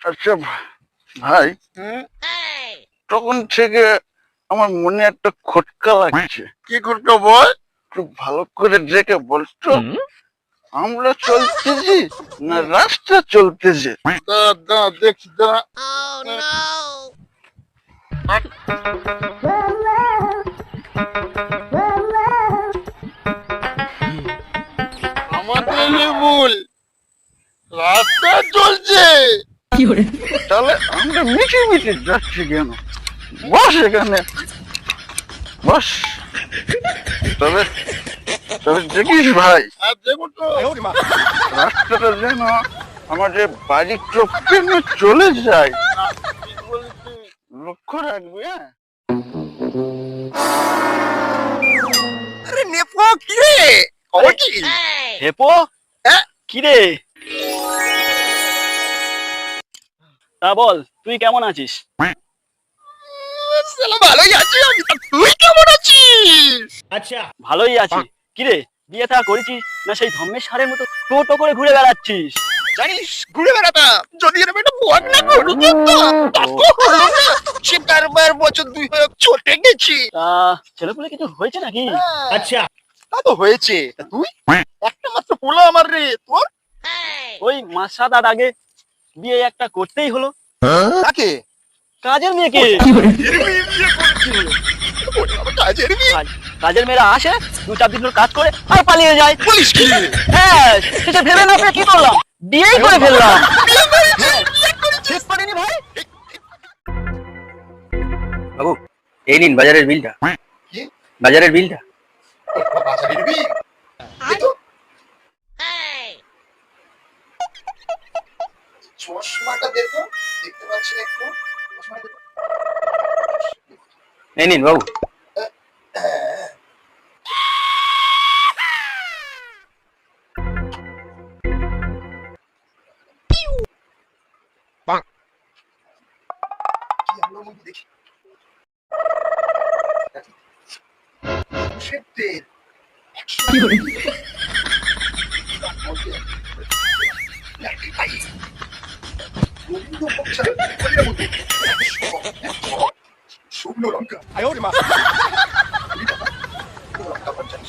আচ্ছা ভাই, তখন থেকে আমার মনে একটা খটকা লাগছে। কি খটকা বল? একটু ভালো করে দেখে বলতো, আমরা চলতেছি না রাস্তা চলতেছে? দাদা দেখছি দাদা। আমাদের ভুল, রাস্তা চলছে। তাহলে আমরা মিঠে মিঠে যাচ্ছি কেন? বস এখানে বস। তবে তবে দেখিস ভাই, রাস্তাটা যেন আমাদের বাড়ির চোখে না চলে যায়, লক্ষ্য রাখবি। হ্যাঁ নেপো কি রে? খবর কি? হেপো কি রে? তা বল, তুই কেমন আছিস? শালা ভালোই আছি আমি, তা তুই কেমন আছিস? ভালোই আছি। কিরে, বিয়ে থা করেছিস না সেই ধম্মের সারের মতো টোটো করে ঘুরে বেড়াচ্ছিস? জানিস ঘুরে বেড়াতাম, যদি এরকম একটা বদ না ঘটে যেত, তাকে হলো না। সে কারবার বছর 2 হয়ে চটে গেছি। তা ছেলেপুলে কিছু হয়েছে নাকি? আচ্ছা, তা তো হয়েছে। তা তুই? একটা মাত্র পোলা আমার রে, তোর? ওই মাস 7-8 আগে বিয়ে একটা করতেই হলো। তাকে কাজের মেয়েকে। কাজের মেয়ে? কাজের মেয়েরা আসে, 2-4 দিন কাজ করে আর পালিয়ে যায়। বলিস কি? হ্যাঁ, সেটা ভেবে না পেয়ে কি করলাম, বিয়েই করে ফেললাম। বিয়ে করেছিস? ঠিক করিনি ভাই। বাবু, এই নিন বাজারের বিলটা। কি? বাজারের বিলটা। বাজারের বিল? এই তো। চশমাটা দেখো, দেখতে পাচ্ছি না একটু। চশমাটা দেখো। এই নিন বাবু। কি আলো মধ্যে দেখি। সে তেল। শুকনো লঙ্কা। লঙ্কা 50।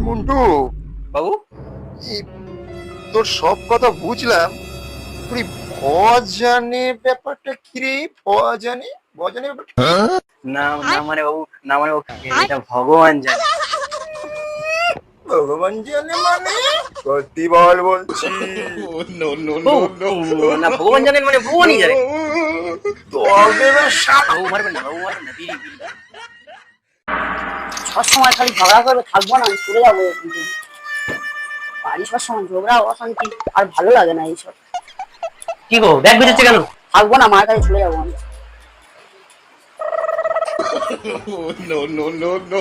মন্টু বাবু, তোর সব কথা বুঝলাম, তুই ভজানে ব্যাপারটা কি রে? ভজানে ভজানে ব্যাপারটা কি? না না মানে বাবু, না মানে বাবু, এটা ভগবান জানে। ভগবান জানে মানে? সত্যি বল বলছি। No, no, বাবু, no, no. না ভগবান জানেন মানে ভগবানই জানে। তবে এবার সাপ। বাবু মারবেন না, বাবু মারবেন না, বিড়ি বিড়ি। সবসময় খালি ঝগড়া করবে, থাকবো না, আমি চলে যাবো এখান থেকে। বাড়ি সবসময় ঝগড়া অশান্তি, আর ভালো লাগে না এইসব। কি গো, ব্যাগ বেরোচ্ছে কেন? থাকবো না, মার কাছে চলে যাবো আমি। No, no, no, no.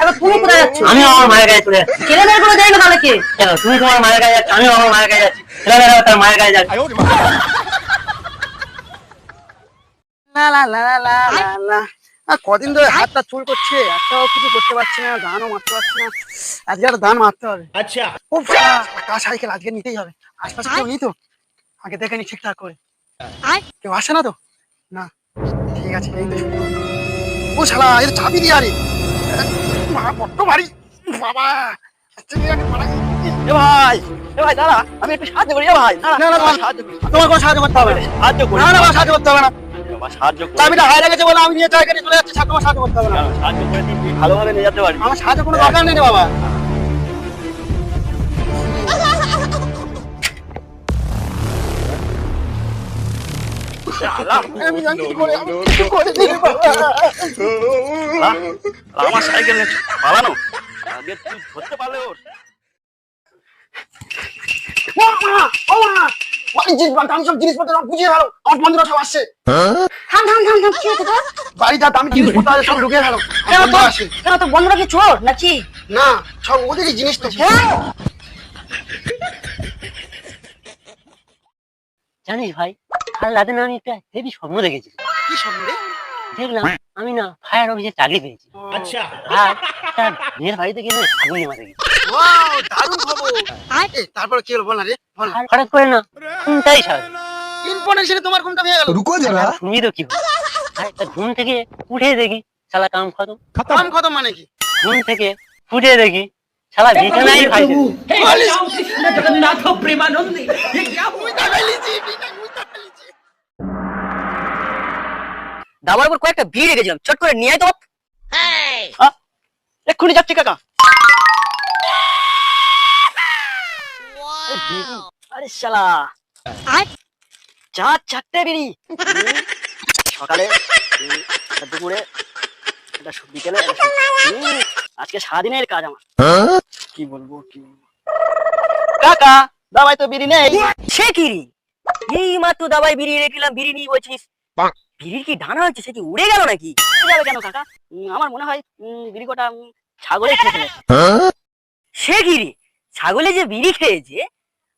এবার তুমি কোথায় যাচ্ছ? আমি আমার মায়ের কাছে চলে যাচ্ছি। ছেলে মেয়ে করে যাই না তাহলে কে? কেন, তুমি তোমার মায়ের কাছে যাচ্ছ, আমিও আমার মায়ের কাছে যাচ্ছি। ছেলেমেয়েরাও তার মায়ের কাছে যাচ্ছে। লা লা লা লা লা লা। কদিন ধরে হাতটা চুল করছে, একটাও কিছু করতে পারছি না, ধানও মারতে পারছি না। আজকে একটা ধান মারতে হবে। আচ্ছা, খুব কাজ সাইকেল আজকে নিতেই হবে। আশপাশে কেউ নেই তো, আগে দেখে নি ঠিকঠাক করে। কেউ আসে না তো? না, ঠিক আছে, এই তো শুরু করবো। ও শালা, এর চাবি দিয়ে আরে বড্ড ভারী বাবা। এ ভাই, এ ভাই দাঁড়া, আমি একটু সাহায্য করি। এ ভাই দাঁড়া, না, না, তোমার সাহায্য করি। তোমার কোনো সাহায্য করতে হবে না। সাহায্য করি। না না, আমার সাহায্য করতে হবে না। বাবা, সাহায্য করি। চাবিটা হারিয়ে গেছে বলে আমি নিয়ে জায়গায় চলে যাচ্ছি, তোমার সাহায্য করতে হবে না। কেন, সাহায্য করে দিই, তুই ভালোভাবে নিয়ে যেতে পারবি। আমার সাহায্য কোনো দরকার নেই রে বাবা। আমি জানি কি করে, আমি কিছু করে দিই রে বাবা। আমার সাইকেল নিয়ে পালানো, আগে তুই ধরতে পারলে ওর। আমি সব জিনিসপত্র সব বুঝিয়ে গেল, আমার বন্ধুরা সব আসছে। থাম থাম থাম থাম, কি হচ্ছে তোর? বাড়িটা দামি জিনিসপত্র আছে, সব ঢুকে গেল। কেন তো? কেন তোর বন্ধুরা কি চোর নাকি? না, সব ওদেরই জিনিস তো। জানিস ভাই, কাল রাতে না আমি একটা হেভি স্বপ্ন দেখেছি। কি স্বপ্ন রে? দেখলাম আমি না ফায়ার অফিসে চাকরি পেয়েছি। আচ্ছা, আর তার মেয়ের বাড়িতে গিয়ে না আগুন নেভাতে গেছি। ওয়াও, দারুণ খবর। তারপর কি হলো বল না রে, বল। আর হঠাৎ করে না ঘুমটাই সারা। ইনফরমেশনে তোমার কোনটা হয়ে গেল? শুনি তো কি হয়। আর একটা ঘুম থেকে উঠে দেখি শালা কাম খতম। কাম খতম মানে কি? ঘুম থেকে উঠে দেখি শালা বিছানায় খাইছে। দাবার উপর কয়েকটা ভিড় রেখেছিলাম, চট করে নিয়ে আয় তো। এক্ষুনি যাচ্ছি কাকা। আরে শালা, চারটে বিড়ি। সকালে, একটা দুপুরে, একটা বিকেলে, আজকে সারাদিনের কাজ আমার। কি বলবো কাকা, দাবাই তো বিড়ি নেই। সে কি রে? এই মাত্র দাবাই বিড়ি রেখেলাম, বিড়ি নিয়ে বলছিস? বিড়ির কি ডানা হচ্ছে, সে কি উড়ে গেল নাকি? উড়ে যাবে কেন কাকা? আমার মনে হয় বিড়ি কটা ছাগলে খেয়ে ফেলেছে। সে কি রে? ছাগলে যে বিড়ি খেয়েছে,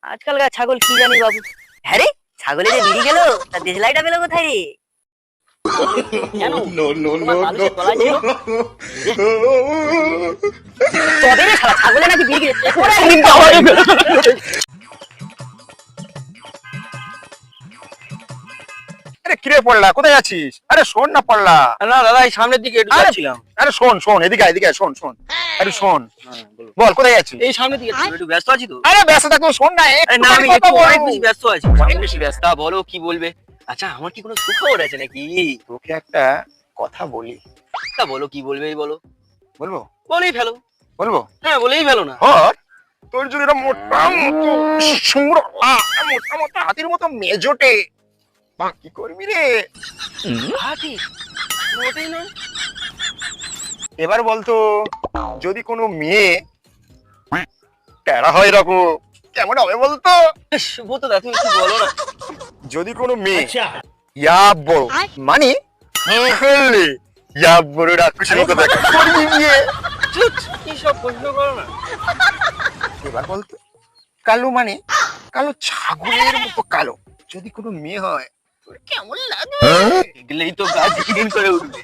আজকালকার ছাগল কি জানি বাবু। হ্যাঁ রে, ছাগলে যে বিড়ি গেল, তার দেশলাইটা পেলো কোথায় রে? কেন? No, no, তোমার no, মানুষের তলায় ছিল? তবে রে শালা, ছাগলে নাকি বিড়ি খেয়েছে? আরে কিরে পড়লা, কোথায় যাচ্ছিস? আরে শোন না পড়লা। না দাদা, এই সামনের দিকে একটু যাচ্ছিলাম। আরে শোন এদিকে আয়, শোন আরে শোন, বল কোথায় যাচ্ছিস? এই সামনের দিকে একটু ব্যস্ত আছি তো। আরে ব্যস্ত থাকো, শোন না। আরে না, আমি একটু অনেক বেশি ব্যস্ত আছি। অনেক বেশি ব্যস্ত। বলো কি বলবে? আচ্ছা, আমার কি কোনো সুখবর আছে নাকি? তোকে একটা কথা বলি। তা বলো, কি বলবে বলো। বলবো? বলেই ফেলো। বলবো? হ্যাঁ, বলেই ফেলো না। হর তোর যদি এরকম মোটা মতো সুরলা, মোটা মোটা হাতির মতো মেজোটে, কি করবি রে? হাতি? মোটেই না। এবার বলতো, যদি কোনো মেয়ে টেরা হয় এরকম, কেমন হবে বলতো? সুব্রত দা, তুমি কি বলো না? যদি কোনো মেয়ে ইয়া বড়, মানে খেললে ইয়া বড় রাক্ষসের মতো দেখা, করবি বিয়ে? কি সব প্রশ্ন করো না। এবার বলতো, কালো মানে কালো ছাগলের মতো কালো, যদি কোনো মেয়ে হয় তোর কেমন লাগে? এগুলোই তো গাছ দিন করে উঠবে।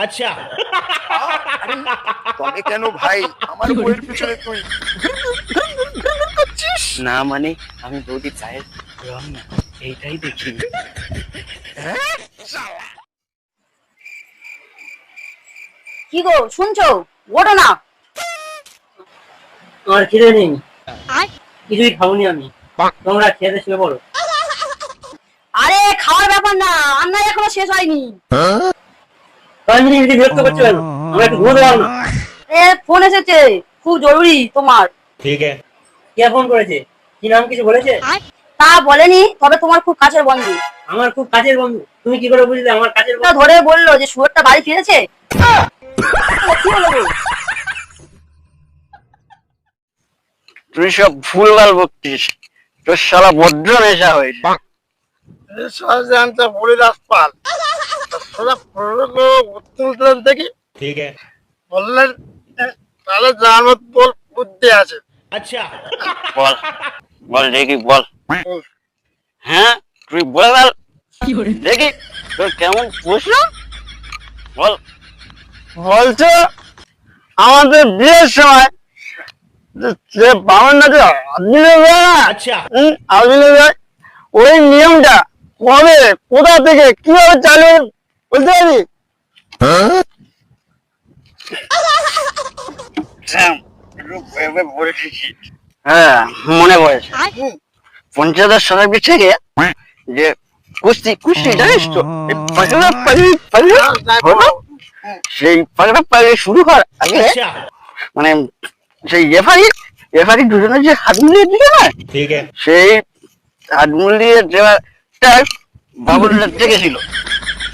अच्छा তবে কেন ভাই আমার বইয়ের পিছনে তুই না মানে আমি বৌদির গায়ের রং না, এইটাই দেখি। কি গো, শুনছো? ওঠো না। আমার খিদে নেই, কিছুই খাওনি আমি। তোমরা খেতে শুয়ে পড়ো। আরে খাওয়ার ব্যাপার না, রান্না এখনো শেষ হয়নি। আমি বিরক্ত করছো কেন? আমরা একটু ঘুমোতে পারো না? এ ফোন এসেছে, খুব জরুরি তোমার। ठीक है কে ফোন করেছে? কি নাম কিছু বলেছে? তা বলেনি, তবে তোমার খুব কাছের বন্ধু। আমার খুব কাছের বন্ধু? তুমি কি করে বুঝলে আমার কাছের তা ধরে বললো যে শুয়োরটা বাড়ি ফিরেছে। কি হলো গো? তুই সব ভুলভাল বকছিস, তোর শালা ভদ্র নেশা হয়েছে। দেখি ठीक है বললেন তাহলে যার মত বল, বুদ্ধি আছে। अच्छा বল বল দেখি, বল। হ্যাঁ, তুই বল দেখি, তোর কেমন প্রশ্ন বল। বলছো আমাদের বিয়ের সময় যে বামনটা যে আদমিলে যায় না, अच्छा আদমিলে যায়, ওই নিয়মটা কবে, কোথা থেকে, কিভাবে চালু হলো বলতে পারবি? হ্যাঁ, মনে পড়েছে। পঞ্চদশ শতাব্দী থেকে যে কুস্তি জানিস তো, সেই পাগড়া শুরু হওয়ার আগে अच्छा মানে সেই রেফারি দুজনের যে হাত মিলিয়ে দিল না, ठीक है সেই হাত মিলিয়ে দেওয়াটা বাবুলটা দেখেছিল।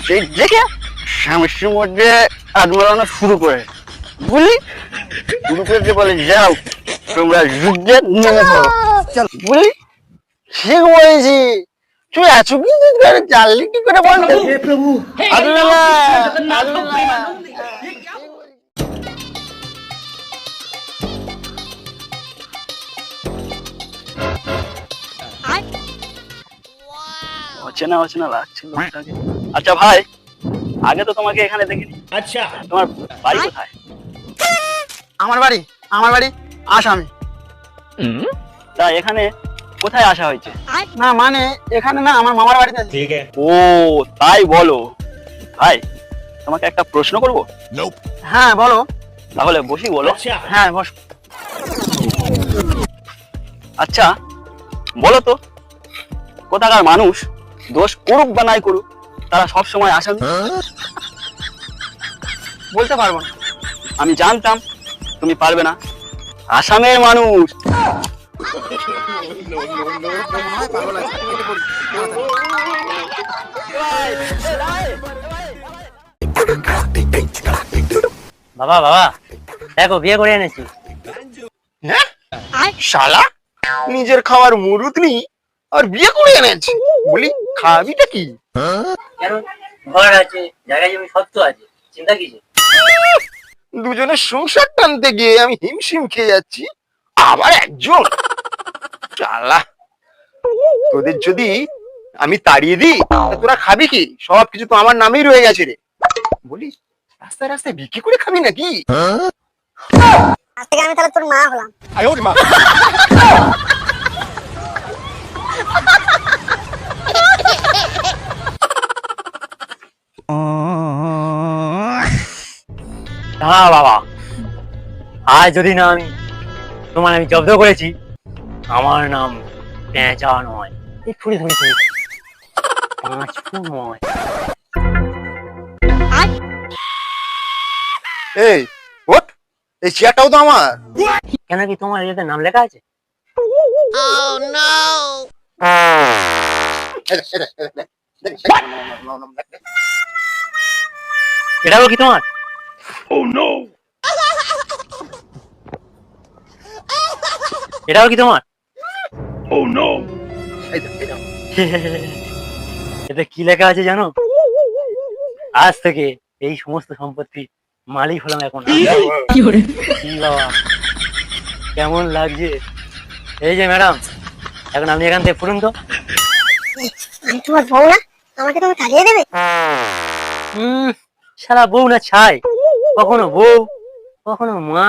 সেই দেখে স্বামীর মধ্যে হাত মেলানো শুরু করে বলে যাও তোমরা যুদ্ধে নেমে পড়ো বলি। ঠিক বলেছি, তুই এত কিছু জানলি কি করে বল? প্রভু অচেনা অচেনা লাগছে লোকটাকে। আচ্ছা ভাই, আগে তো তোমাকে এখানে দেখিনি, अच्छा তোমার বাড়ি কোথায়? আমার বাড়ি আসামে। তা এখানে কোথায় আসা হয়েছে? না মানে এখানে না, আমার মামার বাড়িতে আছি। ठीक है ও তাই বলো। ভাই, তোমাকে একটা প্রশ্ন করব? হ্যাঁ বলো। তাহলে বসি বলো। अच्छा হ্যাঁ বস। আচ্ছা বলো তো, কোথাকার মানুষ দোষ করুক বা নাই করুক, তারা সব সময় আসামি? বলতে পারবো না। আমি জানতাম তুমি পারবে না। আসামের মানুষ পাগল আছে, কেটে পড়ি। বাবা বাবা দেখো বিয়ে করে এনেছি। শালা নিজের খাওয়ার মুরুদ নেই আর বিয়ে করে এনেছে, বলি খাবিটা কি? কেন, ঘর আছে, জায়গা জমি সব তো আছে, চিন্তা কিসে? দুজনের সংসার টানতে গিয়ে আমি হিমশিম খেয়ে যাচ্ছি, আবার একজন। শালা তোদের যদি আমি তাড়িয়ে দিই তা তোরা খাবি কি? সবকিছু তো আমার নামেই রয়ে গেছে রে। বলি রাস্তায় রাস্তায় বিক্রি করে খাবি নাকি? আজ থেকে আমি তাহলে তোর মা হলাম। না বাবা, আজ যদি না আমি জব্দ করেছি, আমার নাম পেঁচা নয়, এই ছুরি ধরে পাঁচ ফুট নয়। এই ওঠ, এই চেয়ারটাও তো আমার। কেন কি তোমার এতে নাম লেখা আছে? এটাও কি তোমার? এটাও কি তোমার? এতে কি লেখা আছে জানো? আজ থেকে এই সমস্ত সম্পত্তি মালিক হলাম এখন। কি বাবা কেমন লাগছে? এই যে ম্যাডাম, এখন আপনি এখান থেকে ফুরুন তো। আমি তোমার বউ না, আমাকে তুমি তাড়িয়ে দেবে? সারা বউ না ছাই, কখনো বউ কখনো মা,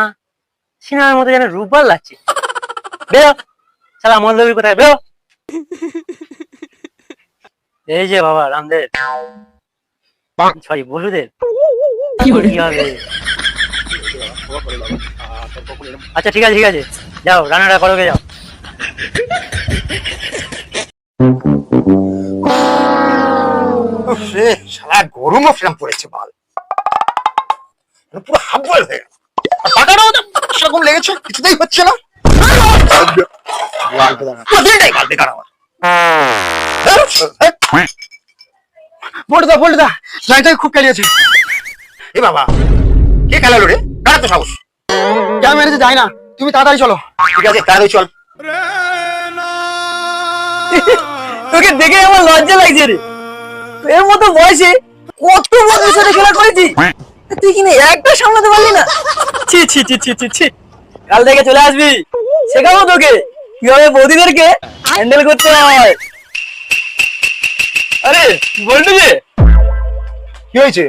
সিনেমার মতো যেন রূপবার লাগছে। বেরো সারা মলদবীর কোথায়, বেরো। এই যে বাবা রামদেব, সরি বসুদেব, কি হবে? আচ্ছা ঠিক আছে ঠিক আছে, যাও রান্নাটা করো, যাও। শালা গরমও ফিলাম পড়েছে বাল, পুরো হাফ বয়েল হয়ে গেল। আর টাকাটাও তো সেরকম লেগেছে, কিছুতেই হচ্ছে না। বলটা লাইনটাকে খুব খেলিয়েছে। এ বাবা কে খেলালো রে? কারা তো সাহস? কে মেরেছে যায় না, তুমি তাড়াতাড়ি চলো। ঠিক আছে তাড়াতাড়ি চল। তোকে দেখে আমার লজ্জা লাগছে রে, এর মতো বয়সে কত বন্ধুর সাথে খেলা করেছি, তুই কিনে একটা সামলাতে পারলি না? ছি ছি ছি ছি ছি ছি। কাল থেকে চলে আসবি, শেখাবো তোকে কিভাবে বৌদিদেরকে হ্যান্ডেল করতে হয়। আরে বলটু যে কি হয়েছে?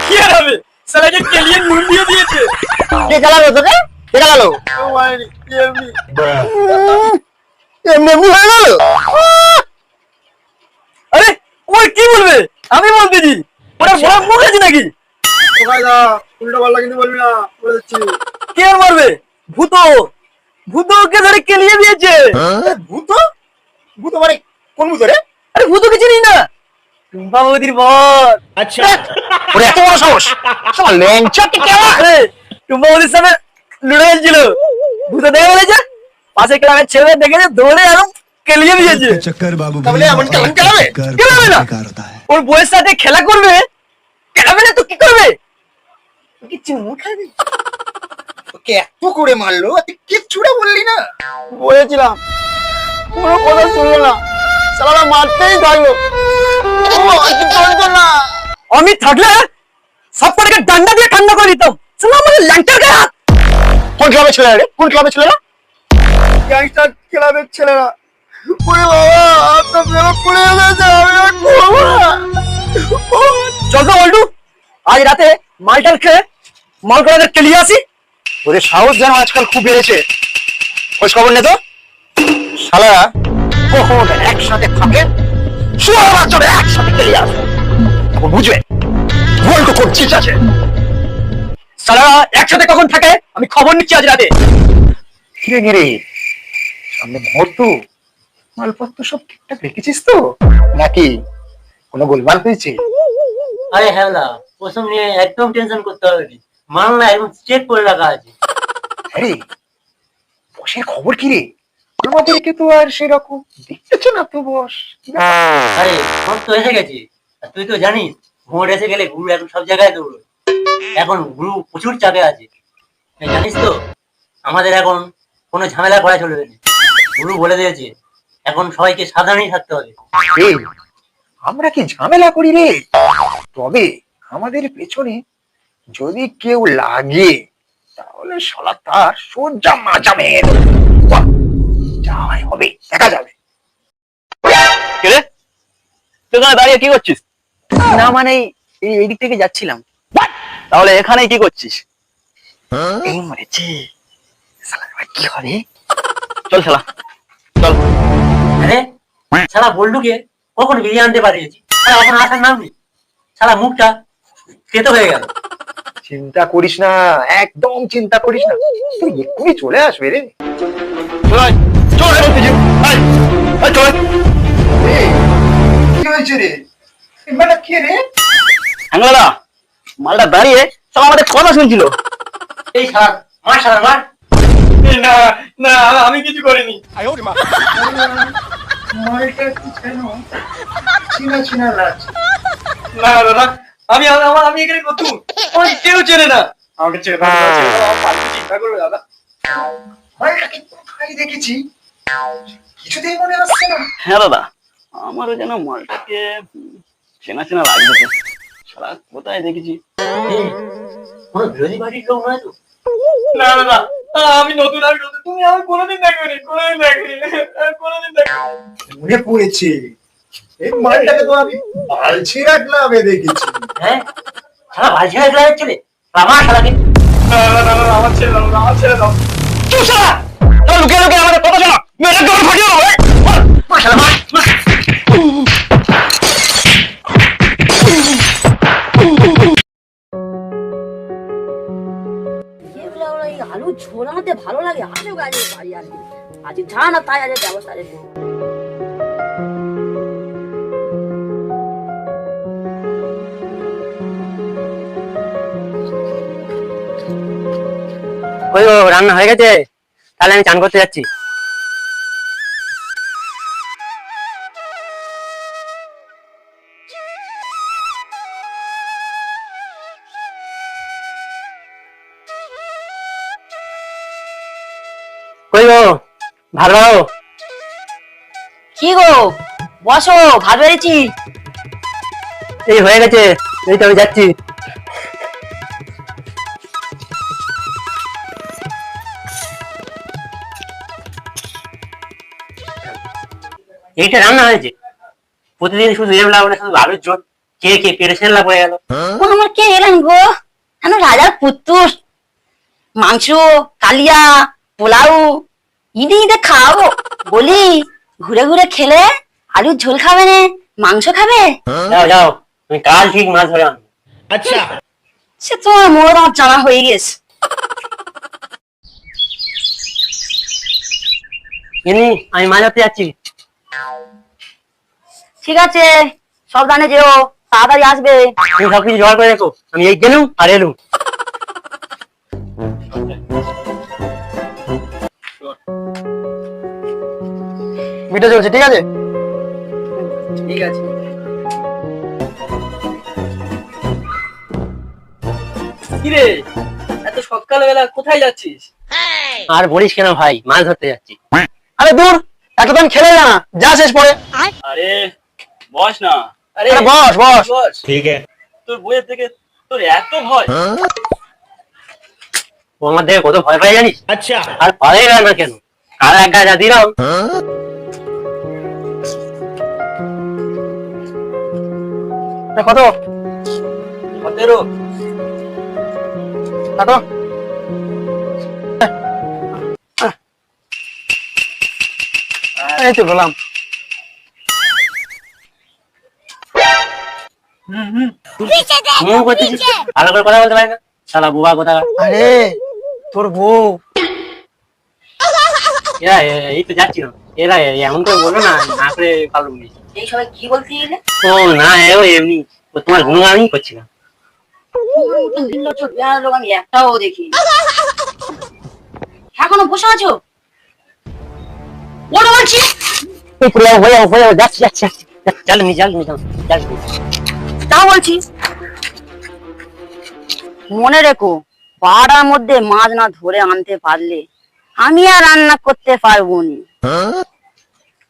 কি আর হবে, সালাকে কেলিয়ে নুন দিয়ে দিয়েছে। কে খেলালো তোকে? কে খেলালো? এমনি এমনি হয়ে গেল। আরে ওর কি বলবে, আমি বলতেছি, ওরা বড় মুখ আছে নাকি? উল্টো পাল্টা কিন্তু বলবি না, বলে দিচ্ছি। কে আর মারবে? ভূত, ভূত ওকে ধরে কেলিয়ে দিয়েছে। ভূত? ভূত মানে কোন ভূত রে? আরে ভূতকে চিনিস না? টুম্পা বৌদির বর। अच्छा ওরে এত বড় সাহস! শালা ল্যাংচাকে কেমন? আরে টুম্পা বৌদির সামনে লুড়ে গেছিল, ভূত দেখে বলেছে, পাশে ক্লাবের ছেলে দেখেছে, দৌড়ে একদম কেলিয়ে দিয়েছে। তাহলে এমন কেমন খেলাবে? খেলাবে না, ওর বউয়ের সাথে খেলা করবে, খেলাবে না তো কি করবে? কি চুমু খাবে? ওকে এত করে মারলো, তুই কিচ্ছুটা বললি না? বলেছিলাম, কোনো কথা শুনলো না, শালা মারতেই থাকলো। আমি থাকলে সব কটাকে ডান্ডা দিয়ে ঠান্ডা করে দিতাম। শালা আমাদের ল্যাংটার গায়ে হাত। কোন ক্লাবের ছেলেরা রে? কোন ক্লাবের ছেলেরা? গ্যাংস্টার ক্লাবের ছেলেরা। ওরে বাবা, তো মেরে পুড়ে গেছে, আমি আর ঘুমাবো না। চল তো বল্টু, আজ রাতে মালটার খেয়ে মাল করাদের কেলিয়ে আসি। ওদের সাহস যেন আজকাল খুব বেড়েছে, খোঁজ খবর নে তো। শালা কখন একসাথে থাকে, সবার একসাথে খেলে আসে, তখন বুঝবে বলতো খুব চিজ আছে। শালা একসাথে কখন থাকে আমি খবর নিচ্ছি আজ রাতে। ফিরে গিরে সামনে মুহূর্ত, মালপত্র সব ঠিকঠাক রেখেছিস তো নাকি কোনো গোলমাল হয়েছে? আরে হ্যাঁ না, ওসব নিয়ে একদম টেনশন করতে হবে না, মাল না একদম চেক করে রাখা আছে। আরে বসের খবর কি রে? আমাদেরকে তো আর সেরকম দেখতেছ না তো বস। আরে সব তো এসে গেছে। আর তুই তো জানিস ভোট এসে গেলে গুরু এখন সব জায়গায় দৌড়। এখন গুরু প্রচুর চাপে আছে। এই জানিস তো আমাদের এখন কোনো ঝামেলা করা চলবে না। গুরু বলে দিয়েছে এখন সবাইকে সাবধানেই থাকতে হবে। এই, আমরা কি ঝামেলা করি রে? তবে আমাদের পেছনে যদি কেউ লাগে তাহলে শালা তার সোজা মাজা ভেঙে দেবো। বাহ, যা হয় হবে, দেখা যাবে। কে রে, তুই এখানে দাঁড়িয়ে কি করছিস? না মানে এই দিক থেকে যাচ্ছিলাম। তাহলে এখানে কি করছিস? এই মরেছে, শালা এবার কি হবে? চল শালা, চল। আরে সারা বল্টুকে কখন বিরিয়ানি আনতে পারিয়েছি, এখন আসার নাম নেই। সারা মুখটা খেতে হয়ে গেল। চিন্তা করিস না, একদম চিন্তা করিস না, তুই এক্ষুনি চলে আসবে রে। চল আয়, চল আয় বলতেছি, আয়, আয় চল আয়। এই, কি হয়েছে রে? মানে কে রে? হ্যাংলাদা, মালটা দাঁড়িয়ে সব আমাদের কথা শুনছিল। এই সারা মার, সারা মার। না না, আমি কিছু করিনি। মালটা কি কেন চিনা চিনা লাগছে? না দাদা, আমি এখানে নতুন, আমাকে কেউ চেনে না। আমাকে চেনে না, চিন্তা করবে দাদা। মালটাকে কোথায় দেখেছি কিছুতেই মনে আসছে না। হ্যাঁ দাদা, আমারও যেন মালটাকে চেনা চেনা লাগছে। শালা কোথায় দেখেছি? এই, কোনো বিরোধী পার্টির লোক নয় তো? না দাদা, আমি নতুন, তুমি আমার কোনোদিন দেখোনি, মনে পড়েছে, এই মালটাকে তো আমি বালছিরা ক্লাবে দেখেছি। হ্যাঁ সারা বালছি হয়ে গেলে চলে আমার সারাকে। আমার ছেড়ে দাও। চুপ শালা, তোরা লুকিয়ে লুকিয়ে আমাদের কথা শোনা, মেয়েটা দৌড় ফাটিয়ে দেবো। মার শালা মার, মার। আলু ঝোল আমাদের ভালো লাগে, আসো গাড়ি বাড়ি আসবে আজ যা না তাই আজ ব্যবস্থা আছে। ওই ও রান্না হয়ে গেছে, তাহলে আমি চান করতে যাচ্ছি। কই গো, ভালো কি গো, বসো, ভাত বেড়েছি। এই হয়ে গেছে, এই তো আমি যাচ্ছি। এইটা রান্না হয়েছে, প্রতিদিন শুধু এরম লাগবে না, শুধু আলুর ঝোল খেয়ে খেয়ে পেটে সেনলা পড়ে গেল। ও আমার কে এলেন গো, কেন রাজার পুত্তুর, মাংস, কালিয়া, পোলাও, ঈদে ঈদে খাও। বলি ঘুরে ঘুরে খেলে আলুর ঝোল খাবে না, মাংস খাবে? যাও যাও, আমি কাল ঠিক মাছ ধরে আনবো। अच्छा সে তোমার মোড় আমার জানা হয়ে গেছে। এমনি আমি মাছ ধরতে যাচ্ছি। ঠিক আছে, সাবধানে যেও, তাড়াতাড়ি আসবে। তুমি সবকিছু জোগাড় করে রেখো, আমি এই গেলুম আর এলুম। ভিডিও চলছে, ঠিক আছে? ঠিক আছে। কিরে, এত সকালবেলা কোথায় যাচ্ছিস? আর বলিস কেন ভাই, মাছ ধরতে যাচ্ছি। আরে দূর, এতক্ষণ খেলে না, যা শেষ পরে। আরে বস না। আরে বস বস বস। ठीक है তোর বইয়ের থেকে তোর এত ভয়? ও আমার দেখে কত ভয় পাই জানিস? अच्छा আর পারে না কেন, কাল এক গাছ দিলাম। কত? 17। কত? এই তো বললাম। হুম করতেছিস, ভালো করে কথা বলতে পারি না, শালা বুবা কথা। আরে তোর বউ। এরা এই তো যাচ্ছিল, এরা এমন করে বললো না, না করে পারলো না। এই সবাই কি বলতে গেলে? ও না, ও এমনি, ও তোমার গুণগানই করছিলাম। লোক আমি একটাও দেখি। এখনো বসে আছো? ওটা বলছি হয়ে যাও, যাচ্ছি যাচ্ছি যাচ্ছি। জাল নি জাল নি জাল নি। তা বলছিস। মনে রেখো, পাড়ার মধ্যে মাছ না ধরে আনতে পারলে আমি আর রান্না করতে পারবো না।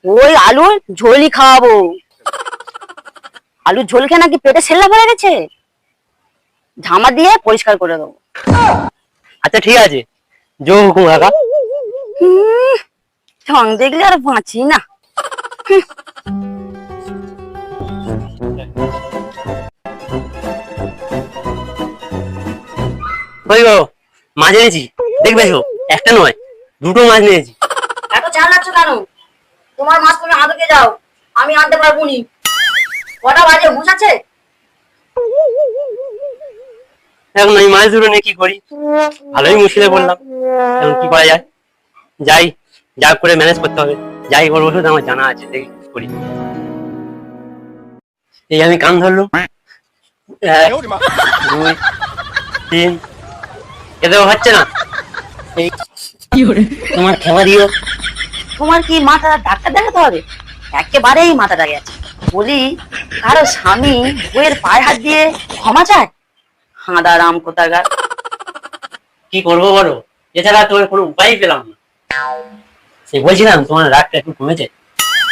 ওই আলুর ঝোলই খাওয়াবো। আলুর ঝোল খেয়ে নাকি পেটে সেল্লা পড়ে গেছে, ঝামা দিয়ে পরিষ্কার করে দেবো। আচ্ছা ঠিক আছে, জো হুকুম কাকা। ঠং দেখলে আর বাঁচি না। ওই গো, মাছ এনেছি, দেখবে এসো, একটা নয় 2টো মাছ নিয়েছি। এত চালাচ্ছ কেন? তোমার মাছ তুমি আদকে যাও, আমি আনতে পারবো নি। কটা বাজে বুঝাচ্ছে? এখন এই মাছ দুটো নিয়ে কি করি? ভালোই মুশকিলে বললাম, এখন কি করা যায়? যাই, যা করে ম্যানেজ করতে হবে। যাই করবো শুধু আমার জানা আছে, দেখি কি করি। এই আমি কান ধরলুম, 1 2 3, এতেও হচ্ছে না। এই তোমার খেলা দিও। তোমার কি মাথা ডাক্তার দেখাতে হবে? একেবারেই মাথাটা গেছে। বলি, কারো স্বামী বইয়ের পায়ে হাত দিয়ে ক্ষমা চায়? হাঁদা রাম কোথাকার। কি করবো বলো, এছাড়া তোমার কোনো উপায় পেলাম না। সে বলছিলাম তোমার রাগটা একটু কমেছে,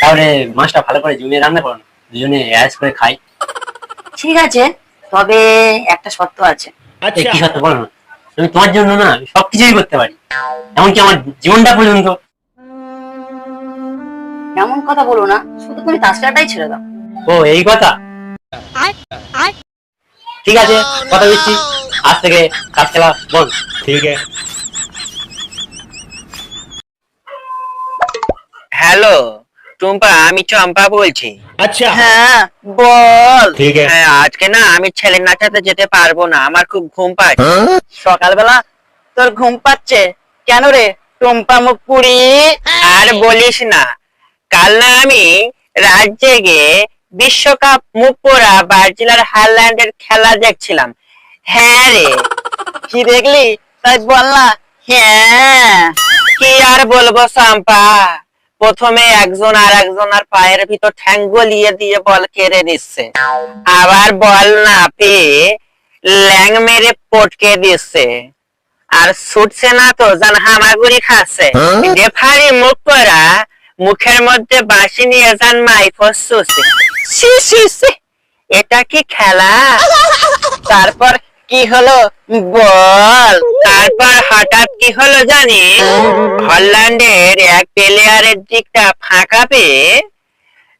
তাহলে মাছটা ভালো করে জমিয়ে রান্না করো না, দুজনে অ্যাশ করে খাই। ঠিক আছে, তবে একটা শর্ত আছে। এই কি সত্য বলো না, আমি তোমার জন্য না সবকিছুই করতে পারি, এমনকি আমার জীবনটা পর্যন্ত। এমন কথা বলো না, শুধু তুমি তাসকাটাই ছেড়ে দাও। ও এই কথা, ঠিক আছে, কথা দিচ্ছি, আজ থেকে কাজ খেলা বল। ठीक है। হ্যালো টুম্পা, আমি চম্পা বলছি। अच्छा। হ্যাঁ বল। ठीक है। হ্যাঁ, আজকে না আমি ছেলের নাচাতে যেতে পারবো না, আমার খুব ঘুম পাচ্ছে। সকালবেলা তোর ঘুম পাচ্ছে কেন রে টুম্পা মুখ পুরি? আর বলিস না, কাল না আমি রাত জেগে বিশ্বকাপ মুখ পোড়া ব্রাজিল হারল্যান্ডের খেলা দেখছিলাম। হ্যাঁ রে। কি দেখলি তাই বল না। হ্যাঁ, কি আর বলবো চম্পা, প্রথমে একজন আর একজনের পায়ের ভিতর ঠ্যাং গলিয়ে দিয়ে বল কেড়ে নিচ্ছে, আবার বল না পেয়ে ল্যাং মেরে পটকে দিচ্ছে, আর ছুটছে না তো যেন হামাগুড়ি খাচ্ছে। রেফারি মুখ পড়া মুখের মধ্যে বাঁশি নিয়ে যান মাইফস চুষছে। ছি ছি ছি, এটা কি খেলা? তারপর কি হলো বল? তারপর হঠাৎ কি হলো জানিস? হল্যান্ডের এক প্লেয়ারের দিকটা ফাঁকা পেয়ে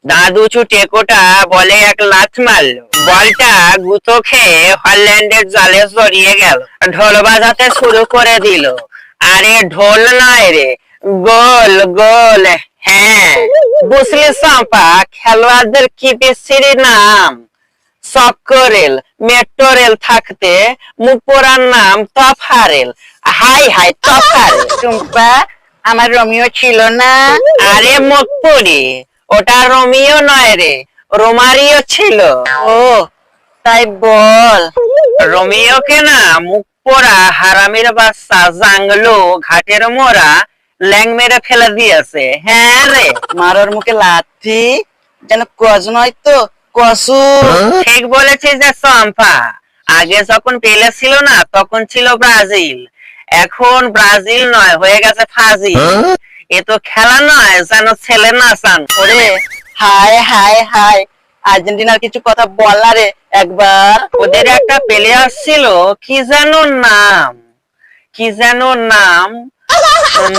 দাদুচু টেকোটা বলে এক লাথ মারলো, বলটা গুঁতো খেয়ে হল্যান্ডের জালে জড়িয়ে গেল। ঢোল বাজাতে শুরু করে দিল। আরে ঢোল নয় রে, গোল গোল। হ্যাঁ বুঝলি চম্পা, খেলোয়াড়দের কি বিশ্রী নাম। চক্করেল, মেট্রো রেল থাকতে মুখ পোড়ার নাম তফারেল। হাই হাই তফারেল। টুম্পা, আমার রোমিও ছিল না? আরে মুখ পুরি, ওটা রোমিও নয় রে, রোমারিও ছিল। ও তাই বল। রোমিওকে না মুখ পোড়া হারামির বাচ্চা জাংলো ঘাটের মোড়া ল্যাং মেরে ফেলে দিয়েছে। হ্যাঁ রে, মারার মুখে লাথি যেন কজ নয় তো কসু। ঠিক বলেছিস যে চম্পা, আগে যখন পেলে ছিল না তখন ছিল ব্রাজিল, এখন ব্রাজিল নয় হয়ে গেছে ফাজিল। এ তো খেলা নয় যেন ছেলে নাচান। ওরে হায় হায় হায়, আর্জেন্টিনার কিছু কথা বল না রে একবার। ওদের একটা প্লেয়ার ছিল, কি যেন নাম, কি যেন নাম,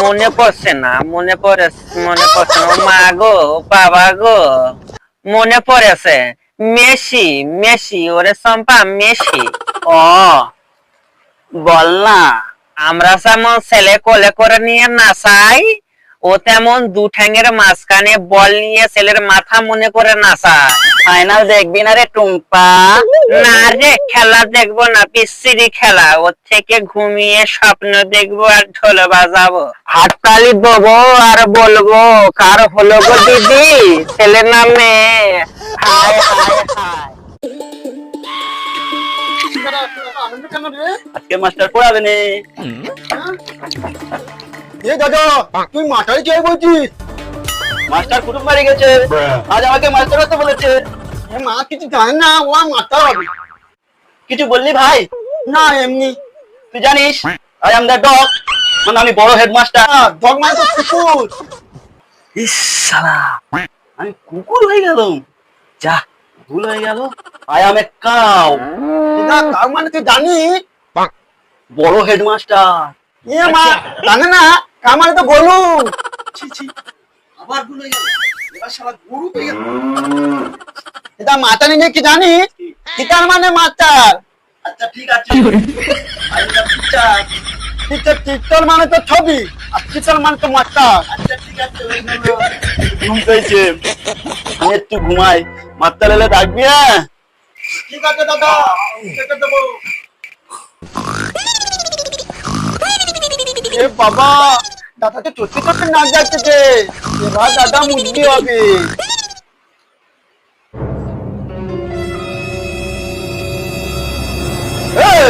মনে পড়ছে না, মনে পড়ছে না। মা গো বাবা গো, মনে পড়েছে, মেসি মেসি। ওরে চম্পা মেসি। ও বল না, আমরা যেমন ছেলে কোলে করে নিয়ে নাচাই, ও তেমন দু ঠ্যাঙের মাঝখানে বল নিয়ে ছেলের মাথা মনে করে নাচায়। ফাইনাল দেখবি না রে টুম্পা? না রে, খেলা দেখবো না, বিশ্রী খেলা। ওর থেকে ঘুমিয়ে স্বপ্ন দেখবো আর ঢোল বাজাবো, হাততালি দেবো আর বলবো কার হলো গো দিদি, ছেলে না মেয়ে। হায় হায় হায়। আজকে মাস্টার পড়াবে নে। এ দাদা, তুই মাথায় চেয়ে বলছিস? মাস্টার কুটুম বাড়ি গেছে, আজ আমাকে মাস্টার হতে বলেছে। এ মা কিছু জানে না, ও আর মারতে হবে। কিছু বললি ভাই? না এমনি। তুই জানিস আই এম দ্য ডগ, মানে আমি বড় হেডমাস্টার। ডগ মানে তো কুকুর। ইস শালা, আমি কুকুর হয়ে গেলাম। যা, ভুল হয়ে গেল। I M a cow. না কাউ মানে তুই জানিস? বড় হেডমাস্টার। এ মা জানে না, কাউ মানে তো গরু। ছি ছি, আবার ভুল হয়ে গেল। এবার শালা গরু হয়ে গেল। এটা মাতারি নিয়ে কি জানিস? টিচার মানে মাস্টার। আচ্ছা ঠিক আছে, I am the teacher. Teacher মানে তো ছবি, আর টিচার মানে তো মাস্টার। আচ্ছা ঠিক আছে, ওই হলো। ঘুম পেয়েছে, আমি একটু ঘুমাই। মাত্রা লেলে ডাকবি? হ্যাঁ ঠিক আছে দাদা, দেখে দেবো। এ বাবা, দাদাকে চটকে চটকে নাক যাচ্ছে যে, এবার দাদা মুরগি হবে। এই,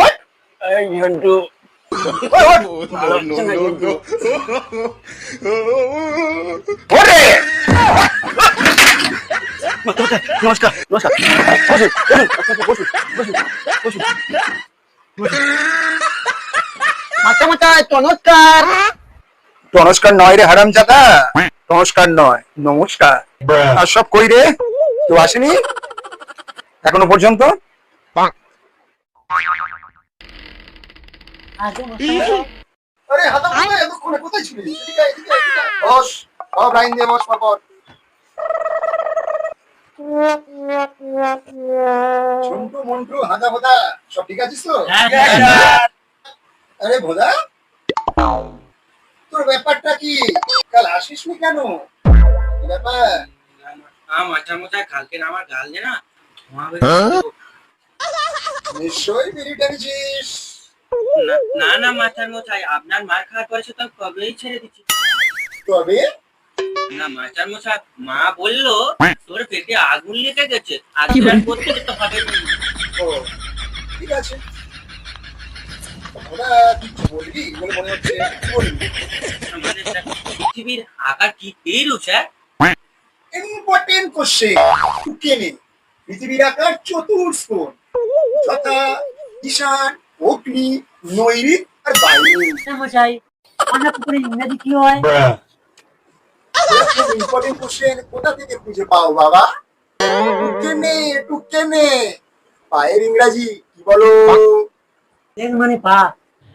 ওঠ। এই ঘন্টু, ওঠ, ওঠ। ওঠে। নমস্কার নমস্কার, বসুন বসুন, বসুন বসুন বসুন। মাথা মাথায় চমৎকার। নমস্কার নয় রে হারামজাদা, নমস্কার নয়, নমস্কার। আর সব কই রে, কেউ আসেনি এখনো পর্যন্ত? আরে হাতা মাথা এতক্ষণে কোথায় ছিলি? এদিকে আয়, এদিকে আয়, এদিকে আয়। বস, সব লাইন দিয়ে বস পর। ঝন্টু মন্টু হাদা ভোদা সব ঠিক আছিস তো? আরে ভোদা, তোর ব্যাপারটা কি? কাল আসিস নি কেন? কি ব্যাপার? কালকে আমার গাল যে না নিশ্চয়ই বিড়ি টেনেছিস। না না মাথার মশাই, আপনার মার খাওয়ার পরে তো কবেই ছেড়ে দিচ্ছি। তবে না মাস্টার মশাই, মা বললো তোর পেটে আগুন লেগে গেছে, আগুন করতে যেতে হবে না। ও ঠিক আছে, ওরা কিছু বলবি বলে মনে হচ্ছে, কি বলবি? আমাদের স্যার পৃথিবীর আকার কি পেরু স্যার? ইম্পর্টেন্ট কোশ্চেন, টুকে নে। পৃথিবীর আকার চতুর্থ, যথা ঈশান, অগ্নি, নৈরিত আর বায়ু। মশাই, অনেক পুকুরে ইংরেজি কি হয়? ইম্পর্টেন্ট কোশ্চেন কোথা থেকে খুঁজে পাও বাবা? টুকে নে। পায়ের ইংরাজি কি বলো? লেগ মানে পা।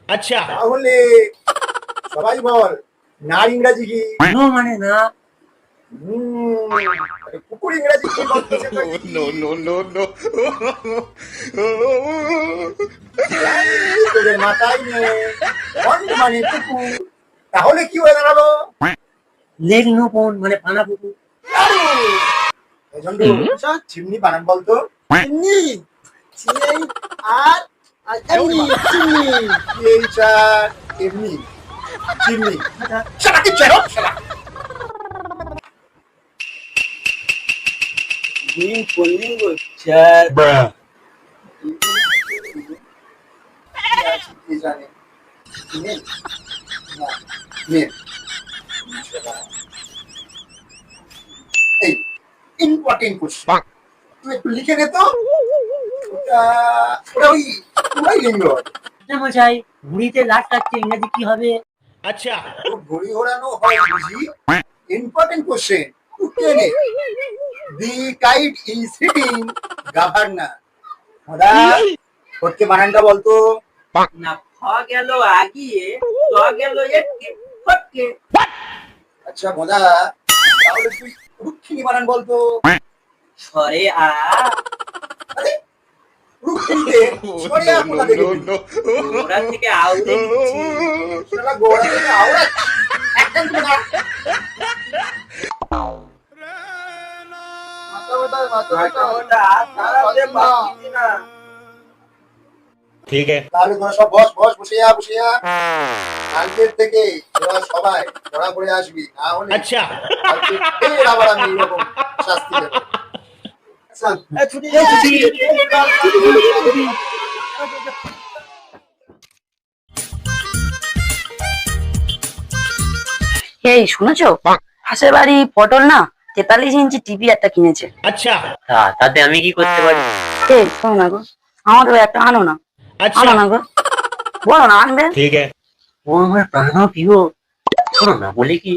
আচ্ছা, তাহলে সবাই বল, নার ইংরাজি কি? নো মানে না। কুকুর ইংরাজি কি বলতে? তোদের মাথায় নেই, পন্ড মানে কুকুর। তাহলে কি হয়ে দাঁড়ালো? লেগ নো কোন মানে পানা পুকুর। ঝন্টু, চিমনি বানান বলতো। চিমনি, চিমনি আর আর এমনি চিমনি। এমনি চিমনি। শালা কি চাও? শালা দিন কোনদিন স্যার। কি জানে? মেন না, মেন। এই ইম্পর্টেন্ট কোশ্চেন, তুই একটু লিখে নে তো। ওটা ওই লিঙ্গ। মশাই, ঘুড়িতে লাট কাটছে ইংরেজি কি হবে? আচ্ছা, ঘড়ি ঘোরানো হয় বুঝি। ইম্পর্টেন্ট কোশ্চেন, টুকে নে। দি কাইট ইজ হিটিং গভর্নর। দাদা ওকে বানানটা বলতো। না খ গেল আগিয়ে, ক গেল একটু ফটকে। আচ্ছা মজা, তাহলে তুই রুক্ষিণী বানান বলতো। সরে আ, আরে রুক্ষিণীতে সরে আ কোথা থেকে পেলি? ওরা থেকে আউরে দিচ্ছি। শালা গোড়া থেকে আওড়া। একদম তুমি না। ठीक है। তাহলে তোরা সব বসে যা। কালকের থেকে তোরা সবাই পড়া করে আসবি, না হলে अच्छा, কালকে ফের আবার আমি এরকম শাস্তি দেবো। এই শুনেছো, পাশের বাড়ি পটল না 43 ইঞ্চি টিভি একটা কিনেছে। তাতে আমি কি করতে পারি? এই শোনো না গো, আমার একটা আনো না, আনো না গো, বলো না আনবে। ও আমার প্রাণপ্রিয়, শোনো না বলি কি,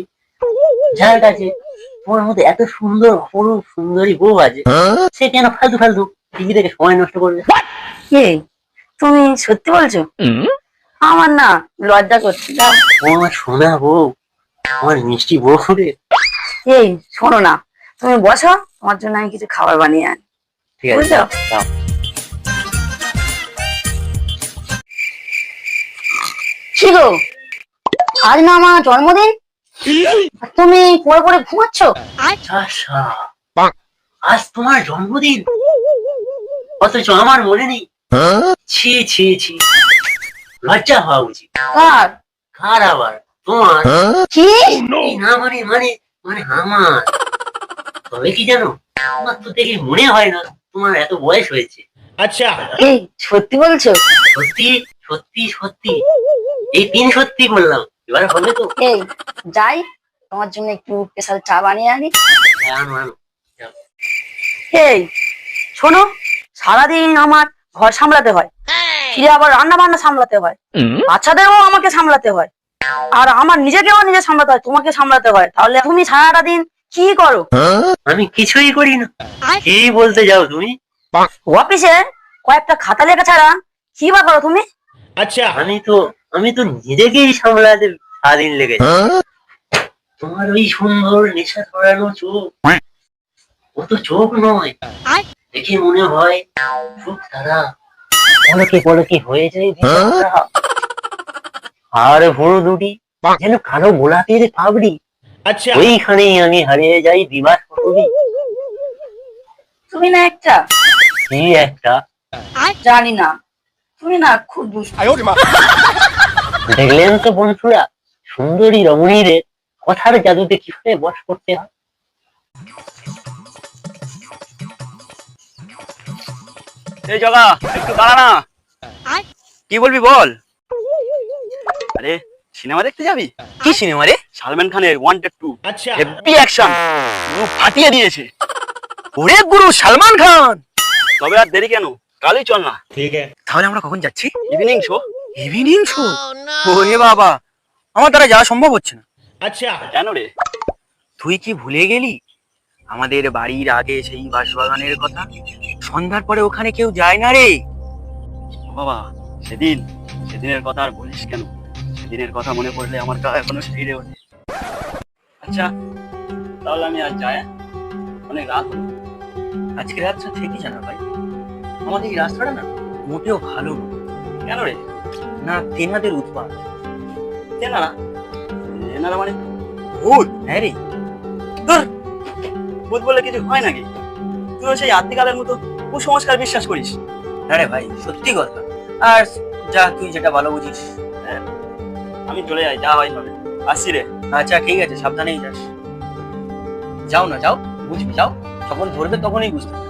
যার কাছে তোমার মধ্যে এত সুন্দর অপরূপ সুন্দরী বউ আছে, সে কেন ফালতু ফালতু টিভি দেখে সময় নষ্ট করবে? এই তুমি সত্যি বলছো? আমার না লজ্জা করছে। যাও। ও আমার সোনা বউ, আমার মিষ্টি বউ রে। এই শোনো না, তুমি বসো, তোমার জন্য আমি কিছু খাবার বানিয়ে আনি। ঠিক আছে, বুঝছো? দাও। কি গো, আজ না আমার জন্মদিন, আর তুমি পরে পরে ঘুমাচ্ছ? আচ্ছা, আজ তোমার জন্মদিন, অথচ আমার মনে নেই। ছি ছি ছি, লজ্জা হওয়া উচিত। কার? কার আবার? তোমার। কি? না মানে মানে মানে আমার। তবে কি জানো, তোমার তো দেখে মনে হয় না তোমার এত বয়স হয়েছে। এই সত্যি বলছো? সত্যি সত্যি সত্যি, এই 3 সত্যি বললাম, এবার হবে তো? এই যাই, তোমার জন্য একটু স্পেশাল চা বানিয়ে আনি। আনো আনো। এই শোনো, সারাদিন আমার ঘর সামলাতে হয়, ফিরে আবার রান্না বান্না সামলাতে হয়, বাচ্চাদেরও আমাকে সামলাতে হয়, আর আমার নিজেকেও নিজে সামলাতে হয়, তোমাকে সামলাতে হয়। তাহলে তুমি সারাটা দিন কি করো? আমি কিছুই করি না। কি বলতে যাও তুমি? অফিসে কয়েকটা খাতা লেখা ছাড়া কি বা করো তুমি? আমি তো নিজেকেই সামলাতে সারাদিন লেগেছে। তোমার ওই সুন্দর নেশা ছড়ানো চোখ, ও তো চোখ নয়, দেখে মনে হয় চোখ তারা, পলকে পলকে হয়ে যায় দিশাহারা। আর ভোর দুটি যেন কালো গোলাপের পাগড়ি, ওইখানেই আমি হারিয়ে যাই দিবাস কবি। তুমি না একটা, কি একটা? জানি না, তুমি না খুব দুষ্ট। দেখলেন তো বন্ধুরা, সুন্দরী রমণীরে কথার জাদুতে কিভাবে বশ করতে হয়। এই জগা, একটু দাঁড়া না। কি বলবি বল। আরে সিনেমা দেখতে যাবি? কি সিনেমা রে? সালমান খানের ওয়ান্টেড 2, হেভি অ্যাকশন, পুরো ফাটিয়ে দিয়েছে। ওরে গুরু সালমান খান! তবে আর দেরি কেন, কালই চল না। তাহলে আমরা কখন যাচ্ছি? Evening show. Evening show? ওরে বাবা, আমার দ্বারা যাওয়া সম্ভব হচ্ছে না। কেন রে? তুই কি ভুলে গেলি আমাদের বাড়ির আগে সেই বাঁশবাগানের কথা? সন্ধ্যার পরে ওখানে কেউ যায় না রে। ও বাবা, সেদিনের কথা আর বলিস কেন। সেদিনের কথা মনে পড়লে আমার গা এখনো শিরে ওঠে। আচ্ছা তাহলে আমি আজ যাই, অনেক রাত হলো। আজকে রাতটা থেকে জানা ভাই, আমাদের এই রাস্তাটা না মোটেও ভালো না। কেন রে? না, তেনাদের উৎপাত। তেনারা? তেনারা মানে ভূত? হ্যাঁ রে। ভূত বলে কিছু হয় নাকি? তুই সেই আদিকালের মতো কুসংস্কার বিশ্বাস করিস? হ্যাঁ রে ভাই, সত্যি কথা। আর যা, তুই যেটা ভালো বুঝিস। আমি চলে যাই, যা হয় হবে। আসছি রে। আচ্ছা ঠিক আছে, সাবধানেই যাস। যাও না, যাও, বুঝবি, যাও। যখন ধরবে তখনই বুঝতে পারবে।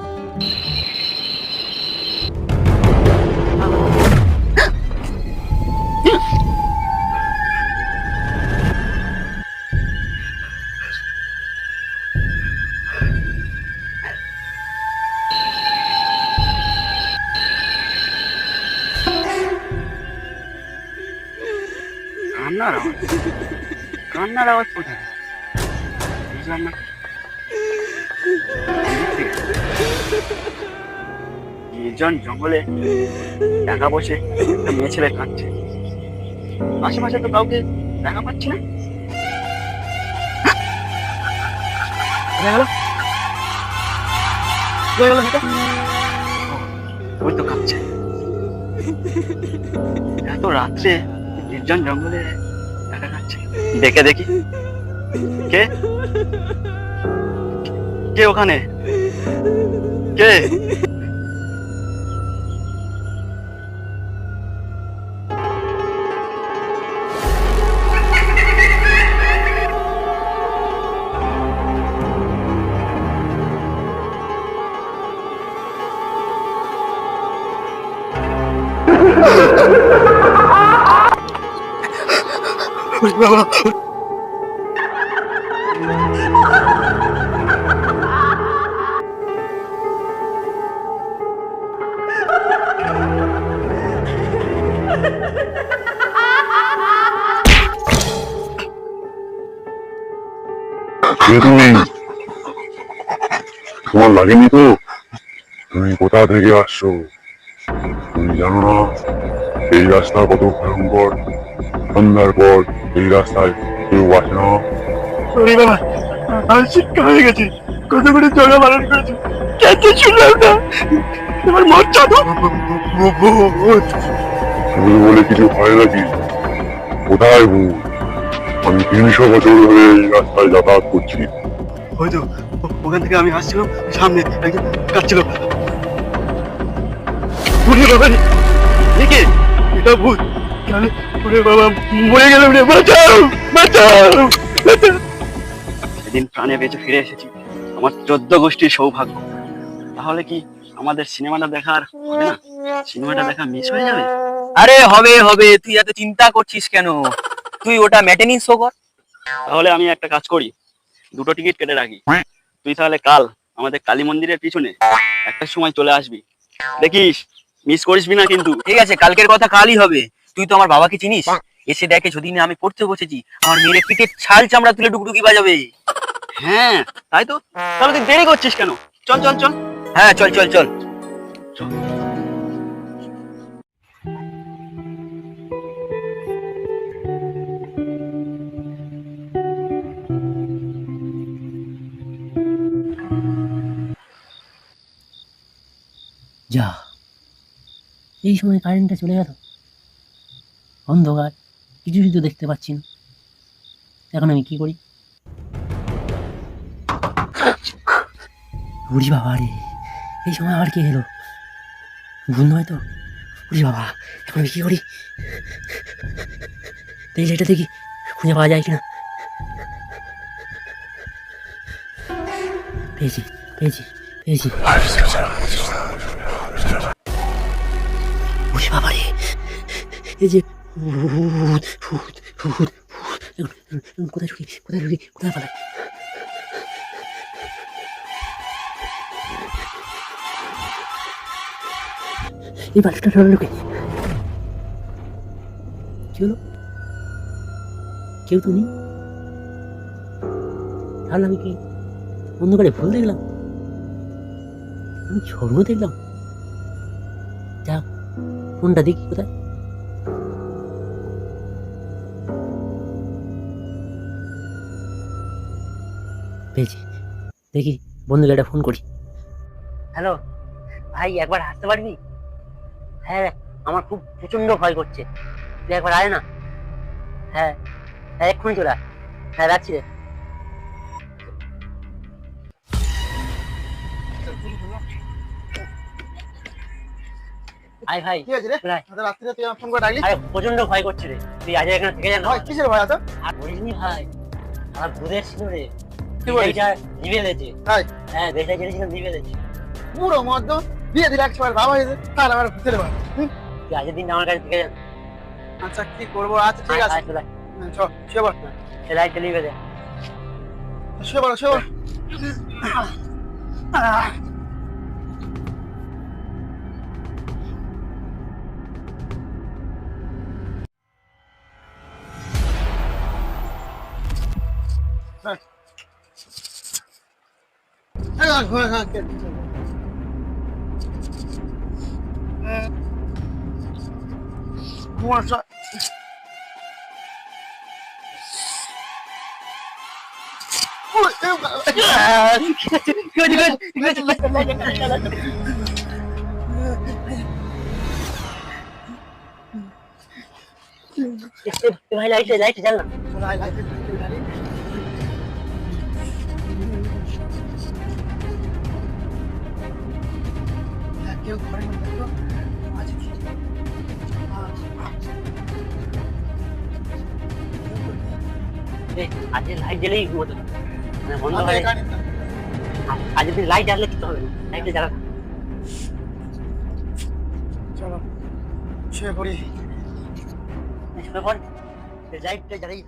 কান্নার আওয়াজ কোথায়? বুঝলাম না। নির্জন জঙ্গলে একা বসে একটা মেয়ে ছেলে কাঁদছে। আশেপাশে তো কাউকে দেখা পাচ্ছি না। ওই তো কাঁদছে। এত রাত্রে নির্জন জঙ্গলে একা কাঁদছে। দেখে দেখি কে কে ওখানে, কে? বাবা তুমি তোমার লাগেনি তো? তুমি কোথা থেকে আসছো? তুমি জানো না এই রাস্তা কত ভয়ঙ্কর? সন্ধ্যার পর এই রাস্তায় কেউ আসে না। সরি বাবা, আমি শিক্ষা হয়ে গেছি, কত করে জগা পালন করেছি, কেঁচে শুনলাম না, তোমার মন চাঁদো। তুমি বলে কিছু হয় নাকি? কোথায় ভূত? আমি 300 বছর ধরে এই রাস্তায় যাতায়াত করছি। হয়তো ওখান থেকে আমি আসছিলাম, সামনে একজন কাটছিল। ওরে বাবা রে, দেখে এটা ভূত, তাহলে ওরে বাবা মরে গেলাম রে, বাঁচাও বাঁচাও বাঁচাও। সেদিন প্রাণে বেঁচে ফিরে এসেছি, আমার 14 গোষ্ঠীর সৌভাগ্য। তাহলে কি আমাদের সিনেমাটা দেখার হবে না? সিনেমাটা দেখা মিস হয়ে যাবে? আরে হবে হবে, তুই এত চিন্তা করছিস কেন? তুই ওটা ম্যাটেনি শো কর। তাহলে আমি একটা কাজ করি, 2টো টিকিট কেটে রাখি। তুই তাহলে কাল আমাদের কালী মন্দিরের পিছনে একটার সময় চলে আসবি, দেখিস মিস করিসবি না কিন্তু। ঠিক আছে, কালকের কথা কালই হবে। তুই তো আমার বাবাকে চিনিস, এসে দেখে যদি না আমি পড়তে বসেছি, আমার মেয়ের পিঠে ছাল চামড়া তুলে ডুকডুকি বাজাবে। হ্যাঁ তাই তো, তাহলে তুই দেরি করছিস কেন? চল চল চল। হ্যাঁ চল চল চল। যা, এই সময় কারেন্টটা চলে গেল, অন্ধকার, কিছুই তো দেখতে পাচ্ছি না। এখন আমি কি করি? বুড়ি বাবা রে, এই সময় আবার কে এলো? ভুল নয় তো? বুড়ি বাবা, এখন আমি কি করি? দেখি এটা দেখি খুঁজে পাওয়া যায় কিনা। পেয়েছি পেয়েছি পেয়েছি। বুড়ি বাবা রে, এই যে ভূত ভূত ভূত ভূত, কোথায় ঢুকি কোথায় ঢুকি কোথায় পালাই? এই বাড়িটা ঢুকে কি হলো? কেউ তো নেই। তাহলে আমি কি অন্ধকারে ভুল দেখলাম? আমি স্বপ্ন দেখলাম? যা, ফোনটা দেখি কোথায়। পেয়েছি, দেখি বন্ধুকে একটা ফোন করি। হ্যালো ভাই, একবার আসতে পারবি? হ্যাঁ, আমার খুব প্রচন্ড ভয় করছে, তুই একবার আয় না। হ্যাঁ হ্যাঁ, এক্ষুনি চলে আয়। হ্যাঁ রাখছি রে। আয় ভাই। কি হয়েছে রে? রাত্রিরে তুই আমার ফোন করে ডাকলি? আরে প্রচন্ড ভয় করছে রে, তুই আজ এখানে থেকে যা না। ভাই কিসের ভয় আছে? আর বলিসনি ভাই, আমার ভূতের ছিল রে। কি বলিস? নিভে গেছে। তাই? হ্যাঁ, দেশে গেছিলাম, নিভে গেছে। পুরো মদ্য বিয়ে দিলে একবার বাবা হয়েছে, তার আবার ভূতের ভয়। তুই আজের দিন আমার কাছে থেকে যা। আচ্ছা কি করবো? আচ্ছা ঠিক আছে, চল শুয়ে পড়। লাইটটা নিভে দে। শুয়ে পড়ো শুয়ে পড়ো। ভাই লাইটে লাইটে জ্বাল না। কেউ ঘরে আজকে লাইট জ্বালেই ঘুমোতে হবে, মানে বন্ধ হয়। আজ যদি লাইট জ্বাললে কিছু হবে না, লাইটে জ্বালা। চলো শুয়ে পড়ি। শুয়ে পড়, লাইটটা জ্বালাই।